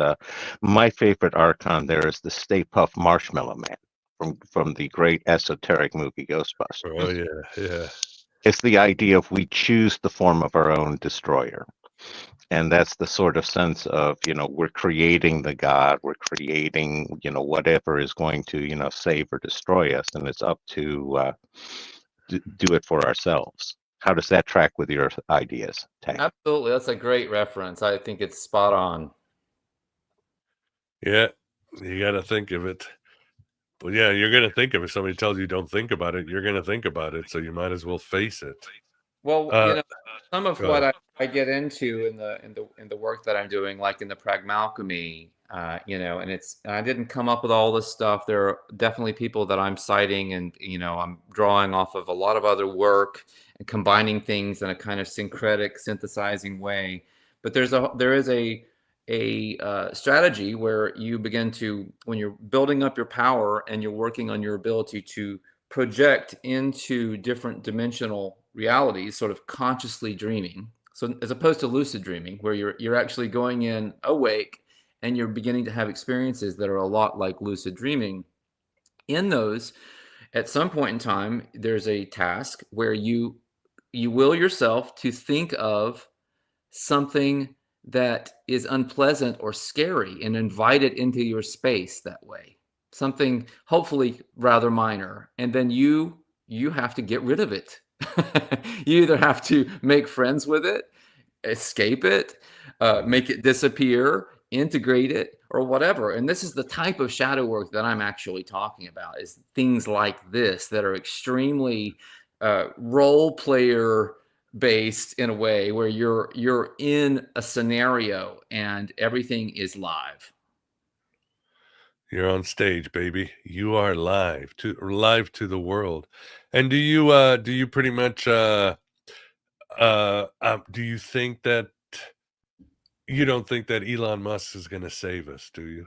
my favorite archon there is the Stay Puft Marshmallow Man from the great esoteric movie Oh Ghostbusters. yeah, yeah. It's the idea of we choose the form of our own destroyer. And that's the sort of sense of, we're creating the God, we're creating, whatever is going to, save or destroy us. And it's up to do it for ourselves. How does that track with your ideas, Tang? Absolutely, that's a great reference. I think it's spot on. Yeah, you gotta think of it. Well, yeah, you're gonna think of it. Somebody tells you don't think about it, you're gonna think about it, so you might as well face it. Well, Uh, some of go what ahead. I get into in the work that I'm doing, like in the Pragmalchemy, and I didn't come up with all this stuff. There are definitely people that I'm citing, and I'm drawing off of a lot of other work and combining things in a kind of syncretic, synthesizing way. But there is a strategy where you begin to, when you're building up your power and you're working on your ability to project into different dimensional realities, sort of consciously dreaming. So as opposed to lucid dreaming, where you're actually going in awake and you're beginning to have experiences that are a lot like lucid dreaming. In those, At some point in time, there's a task where you will yourself to think of something that is unpleasant or scary and invite it into your space that way. Something hopefully rather minor. And then you have to get rid of it. You either have to make friends with it, escape it, make it disappear, integrate it, or whatever. And this is the type of shadow work that I'm actually talking about, is things like this that are extremely role player based in a way where you're in a scenario and everything is live. You're on stage, baby. You are live to the world. And do you pretty much do you think that you don't think that Elon Musk is going to save us, do you?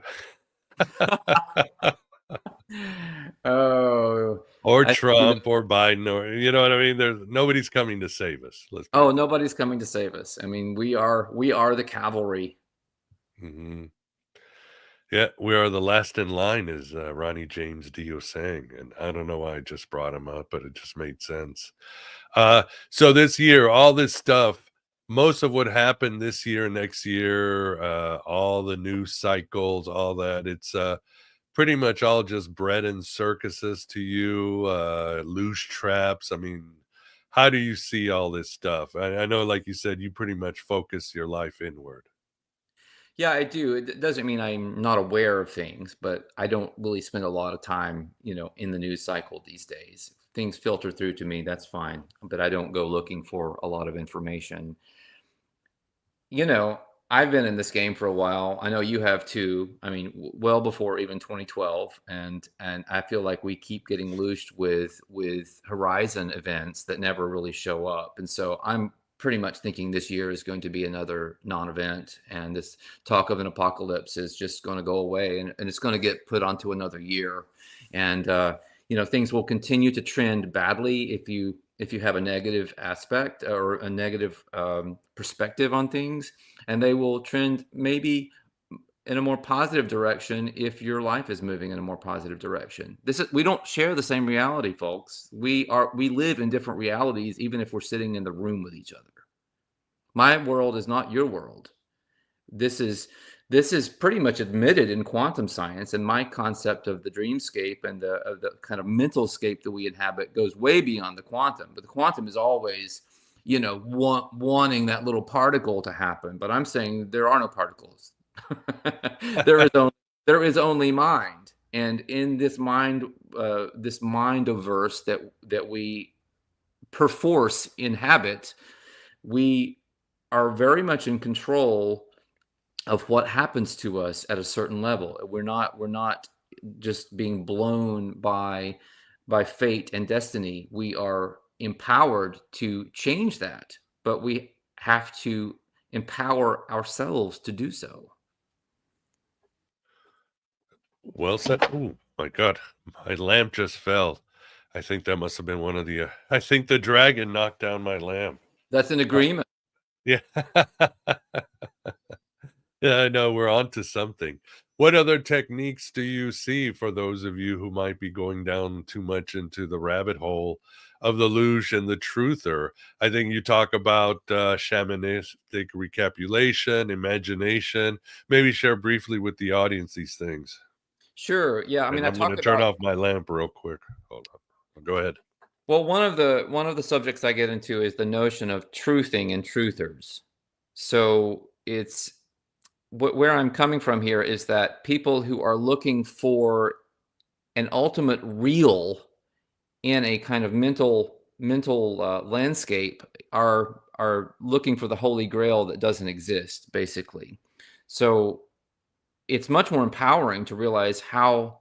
Oh, Or I, you know, Trump or Biden, or you know what I mean? There's nobody's coming to save us. Let's put oh, it. nobody's coming to save us. I mean, we are the cavalry. Mhm. Yeah, we are the last in line, as Ronnie James Dio sang, and I don't know why I just brought him up, but it just made sense. So this year, all this stuff, most of what happened this year, next year, all the news cycles, all that, it's pretty much all just bread and circuses to you, loose traps. I mean, how do you see all this stuff? I know, like you said, you pretty much focus your life inward. Yeah, I do. It doesn't mean I'm not aware of things, but I don't really spend a lot of time, in the news cycle these days. Things filter through to me, that's fine, but I don't go looking for a lot of information. You know, I've been in this game for a while. I know you have too. I mean, well before even 2012, and I feel like we keep getting loosed with Horizon events that never really show up. And so I'm pretty much thinking this year is going to be another non-event, and this talk of an apocalypse is just going to go away, and it's going to get put onto another year. And things will continue to trend badly if you have a negative aspect or a negative perspective on things, and they will trend maybe in a more positive direction if your life is moving in a more positive direction. We don't share the same reality, folks. We live in different realities, even if we're sitting in the room with each other. My world is not your world. This is pretty much admitted in quantum science, and my concept of the dreamscape and the kind of mental scape that we inhabit goes way beyond the quantum. But the quantum is always, wanting that little particle to happen. But I'm saying there are no particles. There is only mind, and in this mind of verse that we perforce inhabit, we are very much in control of what happens to us at a certain level. We're not just being blown by fate and destiny. We are empowered to change that, but we have to empower ourselves to do so. Well said. Oh my God, my lamp just fell. I think that must have been one of the. I think the dragon knocked down my lamp. That's an agreement. Yeah. Yeah, I know we're on to something. What other techniques do you see for those of you who might be going down too much into the rabbit hole of the Loosh and the truther? I think you talk about shamanistic recapitulation, imagination. Maybe share briefly with the audience these things. Sure. Yeah. I mean, And I I'm going talk to turn about, off my lamp real quick. Hold on. Go ahead. well, one of the subjects I get into is the notion of truthing and truthers. So it's where I'm coming from here is that people who are looking for an ultimate real in a kind of mental landscape are looking for the holy grail that doesn't exist, basically. So it's much more empowering to realize to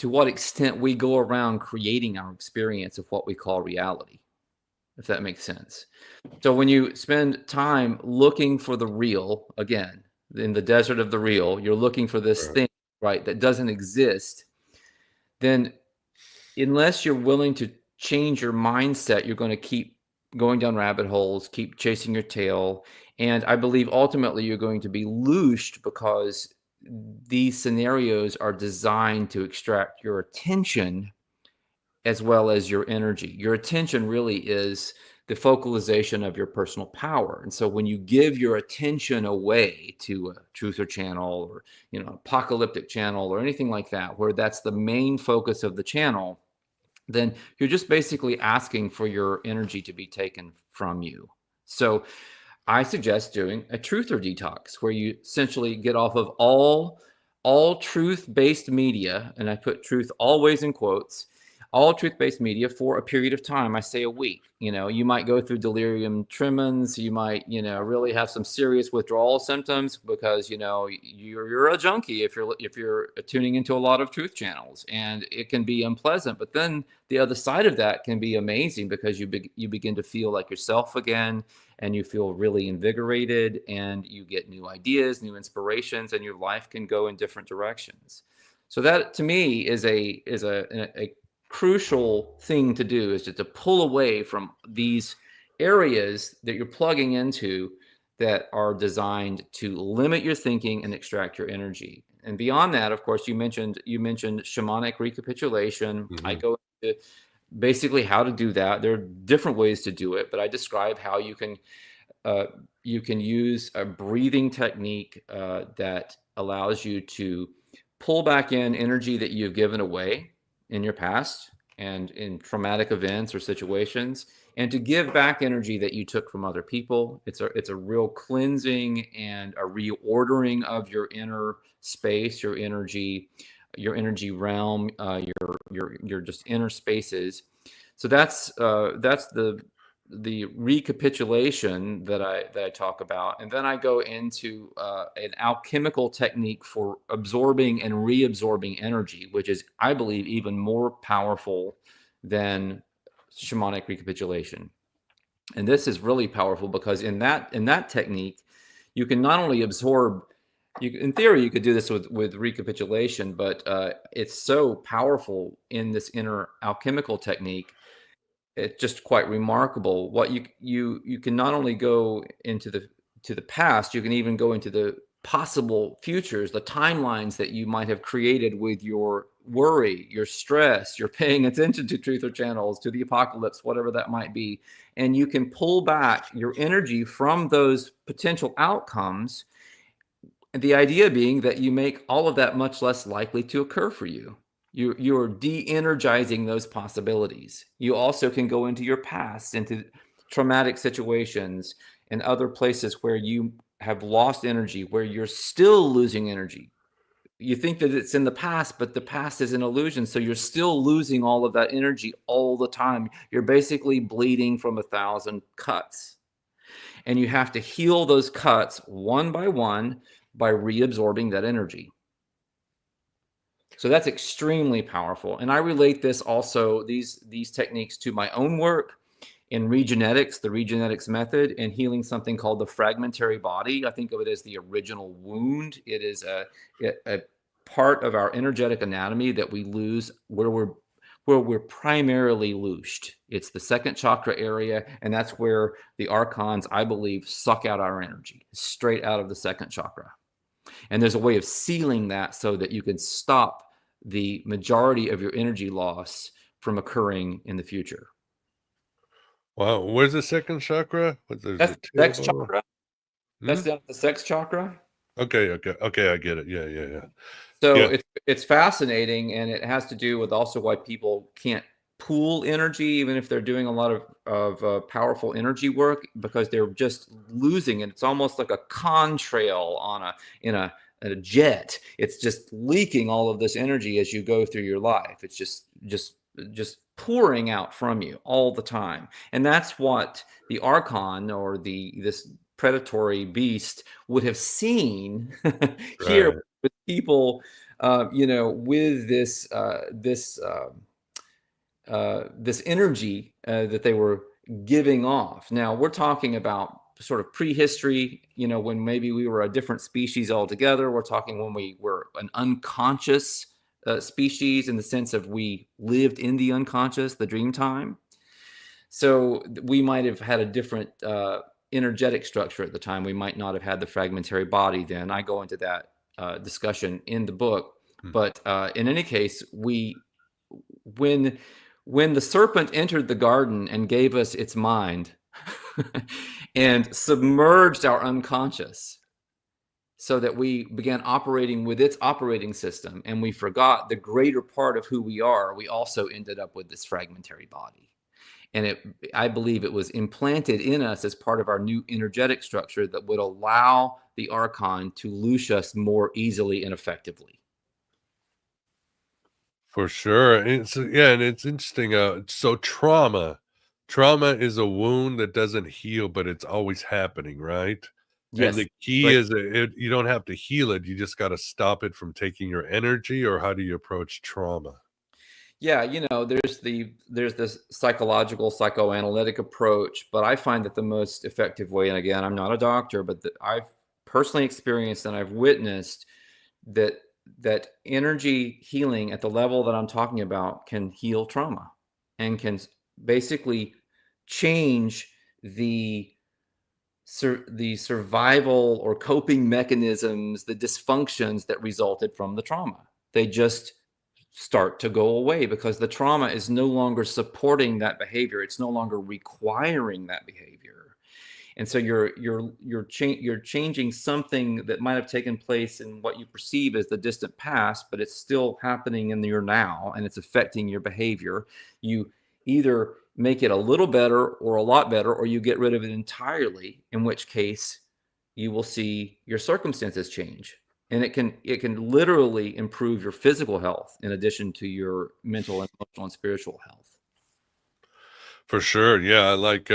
what extent we go around creating our experience of what we call reality, if that makes sense. So when you spend time looking for the real, again, in the desert of the real, you're looking for this Right. thing, right, that doesn't exist, then unless you're willing to change your mindset, you're going to keep going down rabbit holes, keep chasing your tail. And I believe ultimately you're going to be looshed because these scenarios are designed to extract your attention as well as your energy. Your attention really is the focalization of your personal power. And so when you give your attention away to a truther channel or, apocalyptic channel or anything like that, where that's the main focus of the channel, then you're just basically asking for your energy to be taken from you. So I suggest doing a truther detox where you essentially get off of all truth-based media, and I put truth always in quotes, all truth-based media for a period of time. I say a week. You might go through delirium tremens. You might, really have some serious withdrawal symptoms because, you're a junkie if you're tuning into a lot of truth channels, and it can be unpleasant. But then the other side of that can be amazing because you begin to feel like yourself again, and you feel really invigorated, and you get new ideas, new inspirations, and your life can go in different directions. So that to me is a crucial thing to do, is to pull away from these areas that you're plugging into that are designed to limit your thinking and extract your energy. And beyond that, of course, you mentioned shamanic recapitulation. I go into basically how to do that. There are different ways to do it, but I describe how you can use a breathing technique that allows you to pull back in energy that you've given away in your past and in traumatic events or situations, and to give back energy that you took from other people. It's a real cleansing and a reordering of your inner space, your energy realm, your just inner spaces. So that's the recapitulation that I talk about. And then I go into an alchemical technique for absorbing and reabsorbing energy, which is, I believe, even more powerful than shamanic recapitulation. And this is really powerful because in that technique, you can not only absorb, in theory, you could do this with recapitulation, but it's so powerful in this inner alchemical technique. It's just quite remarkable. What you can not only go into the past, you can even go into the possible futures, the timelines that you might have created with your worry, your stress, your paying attention to truther channels, to the apocalypse, whatever that might be. And you can pull back your energy from those potential outcomes. And the idea being that you make all of that much less likely to occur for you. You're de-energizing those possibilities. You also can go into your past, into traumatic situations and other places where you have lost energy, where you're still losing energy. You think that it's in the past, but the past is an illusion. So you're still losing all of that energy all the time. You're basically bleeding from 1,000 cuts. And you have to heal those cuts one by one by reabsorbing that energy. So that's extremely powerful. And I relate this also, these techniques, to my own work in regenetics, the regenetics method, and healing something called the fragmentary body. I think of it as the original wound. It is a part of our energetic anatomy that we lose where we're primarily looshed. It's the second chakra area, and that's where the Archons, I believe, suck out our energy, straight out of the second chakra. And there's a way of sealing that so that you can stop the majority of your energy loss from occurring in the future. Wow, where's the second chakra? That's the sex chakra. That's the sex chakra. Okay, I get it. Yeah. So it's fascinating, and it has to do with also why people can't pool energy, even if they're doing a lot of powerful energy work, because they're just losing it. It's almost like a contrail in a jet. It's just leaking all of this energy as you go through your life. It's just pouring out from you all the time. And that's what the Archon, or this predatory beast, would have seen here. Right. With people, with this energy that they were giving off. Now we're talking about sort of prehistory, when maybe we were a different species altogether. We're talking when we were an unconscious species, in the sense of we lived in the unconscious, the dream time. So we might have had a different energetic structure at the time. We might not have had the fragmentary body then. I go into that discussion in the book. Hmm. But in any case, when the serpent entered the garden and gave us its mind and submerged our unconscious so that we began operating with its operating system and we forgot the greater part of who we are, we also ended up with this fragmentary body. And I believe it was implanted in us as part of our new energetic structure that would allow the Archon to loosh us more easily and effectively. For sure. And it's interesting. So trauma is a wound that doesn't heal, but it's always happening, right? And Yes, the key right. is you don't have to heal it. You just got to stop it from taking your energy. Or how do you approach trauma? Yeah, there's this psychological, psychoanalytic approach, but I find that the most effective way, and again, I'm not a doctor, but that I've personally experienced and I've witnessed that energy healing at the level that I'm talking about can heal trauma and can basically change the survival or coping mechanisms, the dysfunctions that resulted from the trauma. They just start to go away because the trauma is no longer supporting that behavior. It's no longer requiring that behavior. And so you're changing something that might have taken place in what you perceive as the distant past, but it's still happening in your now and it's affecting your behavior. You either make it a little better or a lot better, or you get rid of it entirely, in which case you will see your circumstances change. And it can literally improve your physical health in addition to your mental, emotional, and spiritual health. For sure. Yeah. I like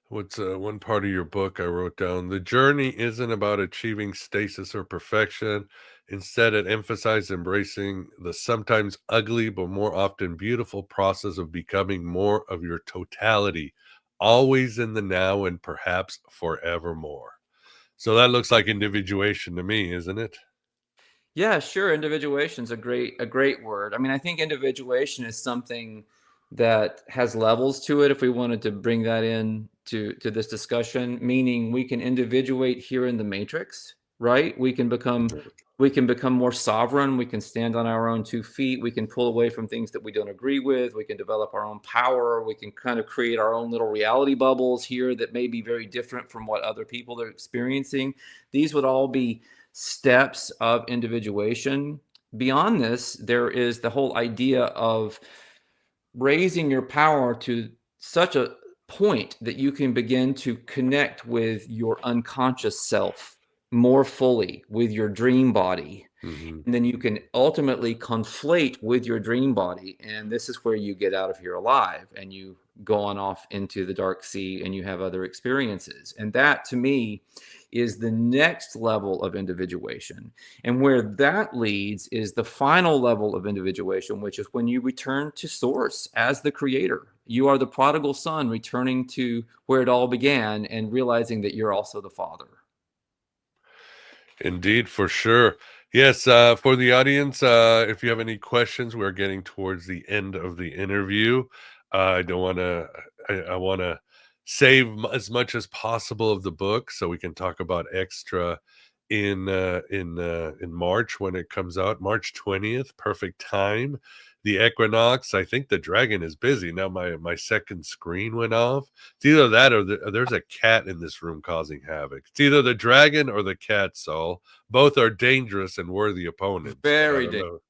what's one part of your book I wrote down. The journey isn't about achieving stasis or perfection. Instead, it emphasizes embracing the sometimes ugly but more often beautiful process of becoming more of your totality, always in the now and perhaps forevermore. So that looks like individuation to me, isn't it? Yeah, sure. Individuation is a great word. I mean, I think individuation is something that has levels to it. If we wanted to bring that in to this discussion, meaning we can individuate here in the matrix, right? We can become more sovereign. We can stand on our own 2 feet. We can pull away from things that we don't agree with. We can develop our own power. We can kind of create our own little reality bubbles here that may be very different from what other people are experiencing. These would all be steps of individuation. Beyond this, there is the whole idea of raising your power to such a point that you can begin to connect with your unconscious self more fully, with your dream body. Hmm. And then you can ultimately conflate with your dream body. And this is where you get out of here alive and you go on off into the dark sea and you have other experiences. And that to me is the next level of individuation. And where that leads is the final level of individuation, which is when you return to source as the creator. You are the prodigal son returning to where it all began and realizing that you're also the father. Indeed, for sure. Yes, for the audience, if you have any questions, we're getting towards the end of the interview. I don't want to. I want to save as much as possible of the book so we can talk about extra in March when it comes out, March 20th, perfect time. The equinox. I think the dragon is busy now. My second screen went off. It's either that or there's a cat in this room causing havoc. It's either the dragon or the cat, Saul. Both are dangerous and worthy opponents, but I Very don't dangerous.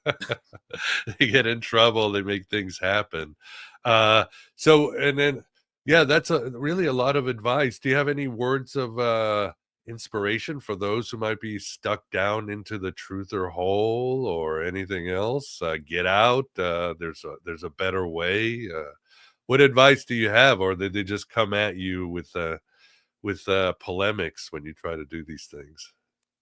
know. They get in trouble, they make things happen. Uh so and then yeah, that's really a lot of advice. Do you have any words of inspiration for those who might be stuck down into the truther hole or anything else? Get out. There's a better way. What advice do you have, or did they just come at you with polemics when you try to do these things?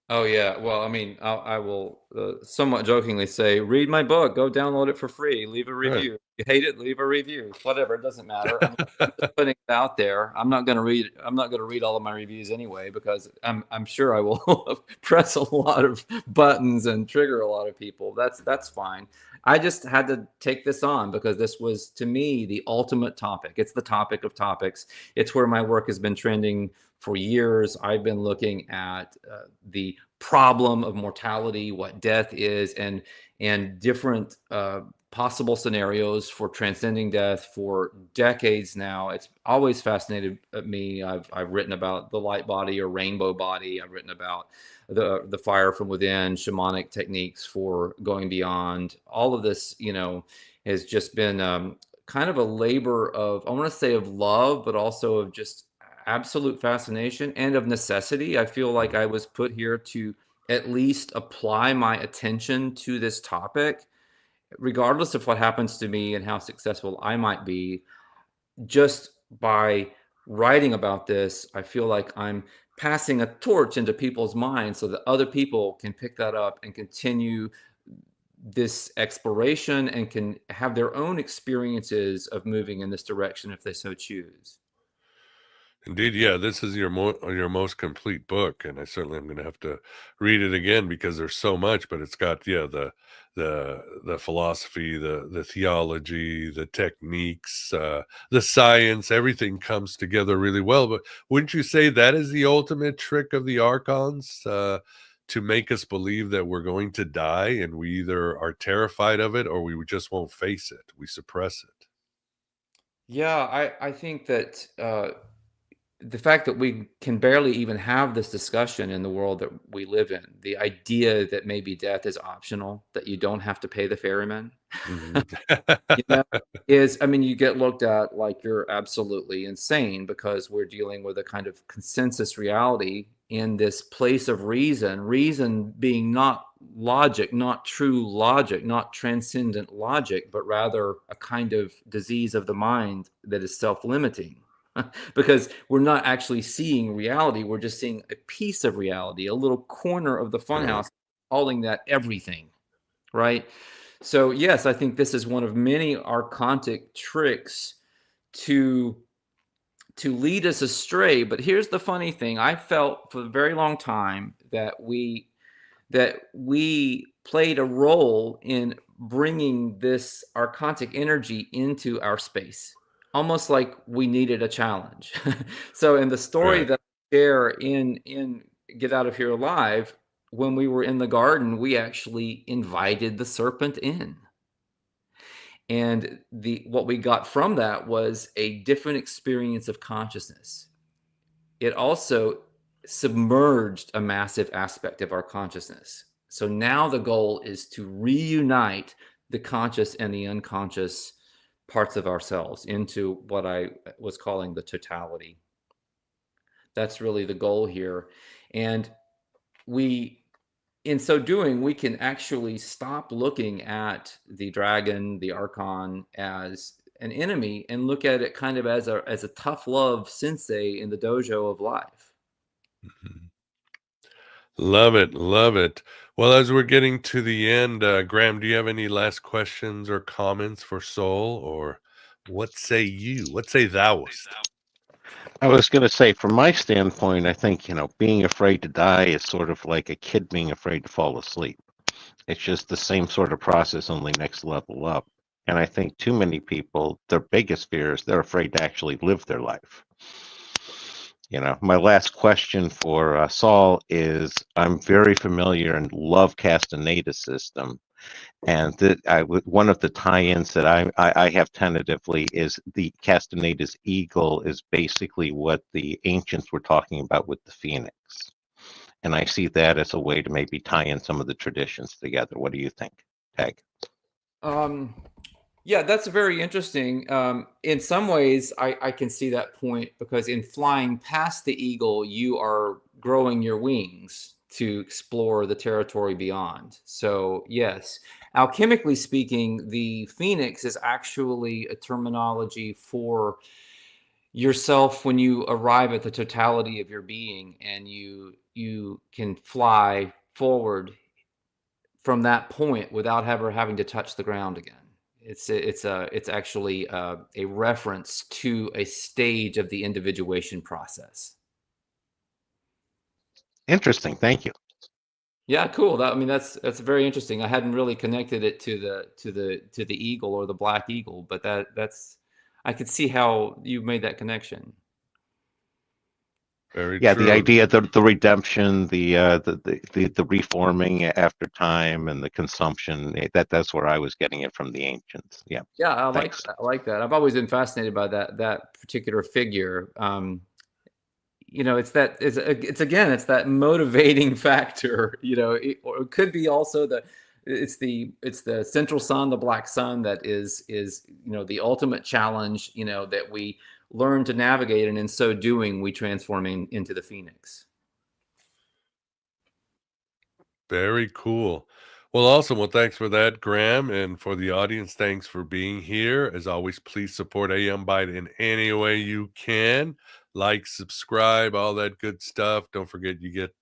Oh yeah. Well, I mean, I will somewhat jokingly say, read my book, go download it for free, leave a Right. review. You hate it, leave a review. Whatever, it doesn't matter. I mean, I'm just putting it out there. I'm not going to read. I'm not going to read all of my reviews anyway because I'm sure I will press a lot of buttons and trigger a lot of people. That's fine. I just had to take this on because this was, to me, the ultimate topic. It's the topic of topics. It's where my work has been trending for years. I've been looking at the problem of mortality, what death is, and different possible scenarios for transcending death for decades now. It's always fascinated me. I've written about the light body or rainbow body. I've written about the fire from within, shamanic techniques for going beyond. All of this, has just been kind of a labor of, I want to say, of love, but also of just absolute fascination and of necessity. I feel like I was put here to at least apply my attention to this topic, regardless of what happens to me and how successful I might be. Just by writing about this, I feel like I'm passing a torch into people's minds so that other people can pick that up and continue this exploration and can have their own experiences of moving in this direction if they so choose. Indeed, yeah, this is your most complete book, and I certainly am gonna have to read it again because there's so much, but it's got, yeah, the philosophy, the theology, the techniques, the science, everything comes together really well. But wouldn't you say that is the ultimate trick of the Archons, to make us believe that we're going to die, and we either are terrified of it or we just won't face it, we suppress it? Yeah, I think that the fact that we can barely even have this discussion in the world that we live in, the idea that maybe death is optional, that you don't have to pay the ferryman, Mhm. you know, is, I mean, you get looked at like you're absolutely insane because we're dealing with a kind of consensus reality in this place of reason being not logic, not true logic, not transcendent logic, but rather a kind of disease of the mind that is self-limiting. Because we're not actually seeing reality. We're just seeing a piece of reality, a little corner of the Right. funhouse, calling that everything, right? So, yes, I think this is one of many archontic tricks to lead us astray. But here's the funny thing: I felt for a very long time that we played a role in bringing this archontic energy into our space, almost like we needed a challenge. So in the story Right. that I share in Get Out of Here Alive, when we were in the garden, we actually invited the serpent in. And the what we got from that was a different experience of consciousness. It also submerged a massive aspect of our consciousness. So now the goal is to reunite the conscious and the unconscious parts of ourselves into what I was calling the totality. That's really the goal here. And we, in so doing, we can actually stop looking at the dragon, the archon, as an enemy and look at it kind of as a tough love sensei in the dojo of life. Mhm. Love it, love it. Well, as we're getting to the end, Graham, do you have any last questions or comments for Soul, or what say you? What say thouest? I was going to say, from my standpoint, I think, being afraid to die is sort of like a kid being afraid to fall asleep. It's just the same sort of process, only next level up. And I think too many people, their biggest fear is they're afraid to actually live their life. My last question for Saul is, I'm very familiar and love Castaneda's system. And one of the tie-ins that I have tentatively is the Castaneda's eagle is basically what the ancients were talking about with the phoenix. And I see that as a way to maybe tie in some of the traditions together. What do you think, Tag? Um, yeah, that's very interesting. In some ways, I can see that point because in flying past the eagle, you are growing your wings to explore the territory beyond. So, yes, alchemically speaking, the phoenix is actually a terminology for yourself when you arrive at the totality of your being and you can fly forward from that point without ever having to touch the ground again. It's actually a reference to a stage of the individuation process. Interesting. Thank you. Yeah, cool. I mean, that's very interesting. I hadn't really connected it to the eagle or the black eagle, but that's I could see how you made that connection. Very Yeah, the true. idea, the redemption, the reforming after time, and the consumption. That's where I was getting it from the ancients. Yeah, Yeah, I like thanks. that. I like that. I've always been fascinated by that particular figure. It's that it's again it's that motivating factor. Or it could be also it's the central sun, the black sun, that is the ultimate challenge. That we learn to navigate, and in so doing, we transform into the phoenix. Very cool. Well, awesome. Well, thanks for that, Graham. And for the audience, thanks for being here. As always, please support AM Byte in any way you can. Like, subscribe, all that good stuff. Don't forget, you get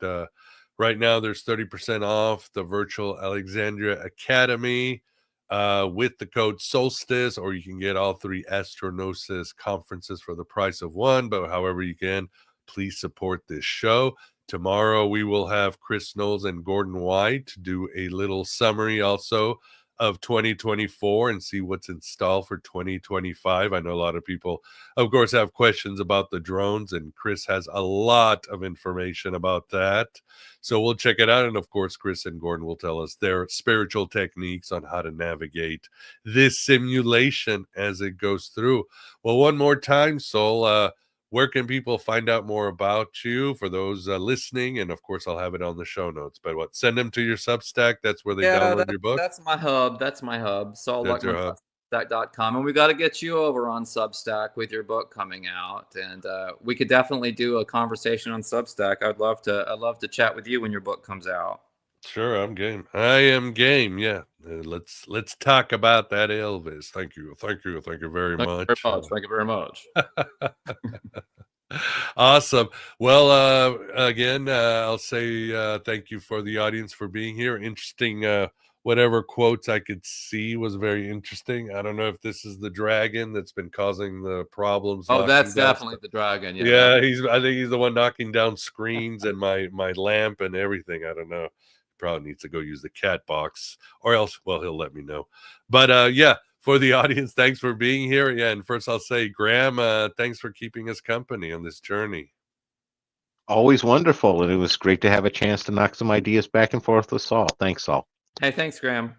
right now there's 30% off the Virtual Alexandria Academy with the code Solstice, or you can get all three Astronosis conferences for the price of one. But however you can, please support this show. Tomorrow we will have Chris Knowles and Gordon White do a little summary also of 2024 and see what's in stall for 2025. I know a lot of people, of course, have questions about the drones, and Chris has a lot of information about that. So we'll check it out. And of course, Chris and Gordon will tell us their spiritual techniques on how to navigate this simulation as it goes through. Well, one more time, Sol, where can people find out more about you for those listening? And of course, I'll have it on the show notes. But send them to your Substack. That's where they Yeah, download your book. that's my hub. That's my hub. That's your hub. Solluckman.substack.com. And we got to get you over on Substack with your book coming out. And we could definitely do a conversation on Substack. I'd love to chat with you when your book comes out. Sure, I'm game. I am game. Yeah, let's talk about that, Elvis. Thank you very Thank you very much. much. Thank you very much. Awesome. Well, again, I'll say thank you for the audience for being here. Interesting. Whatever quotes I could see was very interesting. I don't know if this is the dragon that's been causing the problems Oh, knocking that's down definitely stuff. the dragon. Yeah, Yeah, I think he's the one knocking down screens and my lamp and everything. I don't know. Probably needs to go use the cat box, or else, well, he'll let me know. But yeah, for the audience, thanks for being here. Yeah, and first I'll say, Graham, thanks for keeping us company on this journey. Always wonderful, and it was great to have a chance to knock some ideas back and forth with Saul. Thanks, Saul. Hey, thanks, Graham.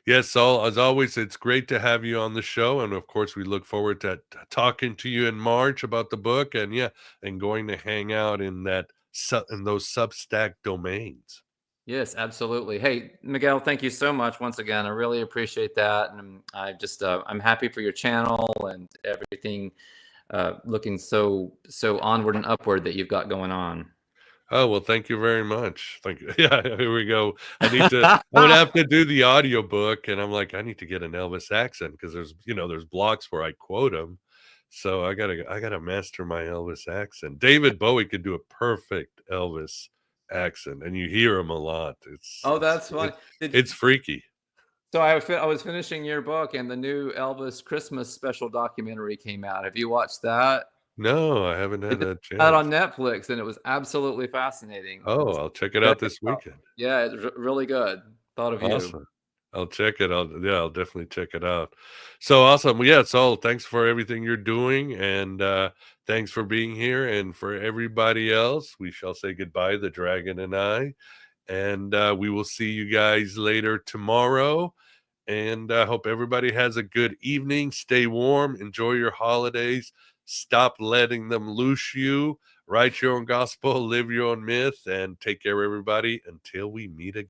Yes, Saul, as always, it's great to have you on the show. And of course, we look forward to talking to you in March about the book, and yeah, and going to hang out in in those Substack domains. Yes, absolutely. Hey, Miguel, thank you so much once again. I really appreciate that, and I'm happy for your channel and everything, looking so onward and upward that you've got going on. Oh, well, thank you very much. Thank you. Yeah, here we go. I would have to do the audiobook, and I'm like, I need to get an Elvis accent because there's blocks where I quote him. So I gotta master my Elvis accent. David Bowie could do a perfect Elvis accent, and you hear him a lot. It's Oh, it's that's funny. it, Did it's freaky. so I was finishing your book, and the new Elvis Christmas special documentary came out. Have you watched that? No, I haven't They had just that put that chance. on Netflix, and it was absolutely fascinating. Oh, I'll check it Check out it this out. weekend. Yeah, it's really good. Thought of you. Awesome. I'll check it. I'll definitely check it out. So awesome. Well, yeah, Saul, thanks for everything you're doing, and thanks for being here. And for everybody else, we shall say goodbye, the dragon and I. And we will see you guys later tomorrow. And I hope everybody has a good evening. Stay warm, enjoy your holidays, stop letting them loose you, write your own gospel, live your own myth, and take care, everybody, until we meet again.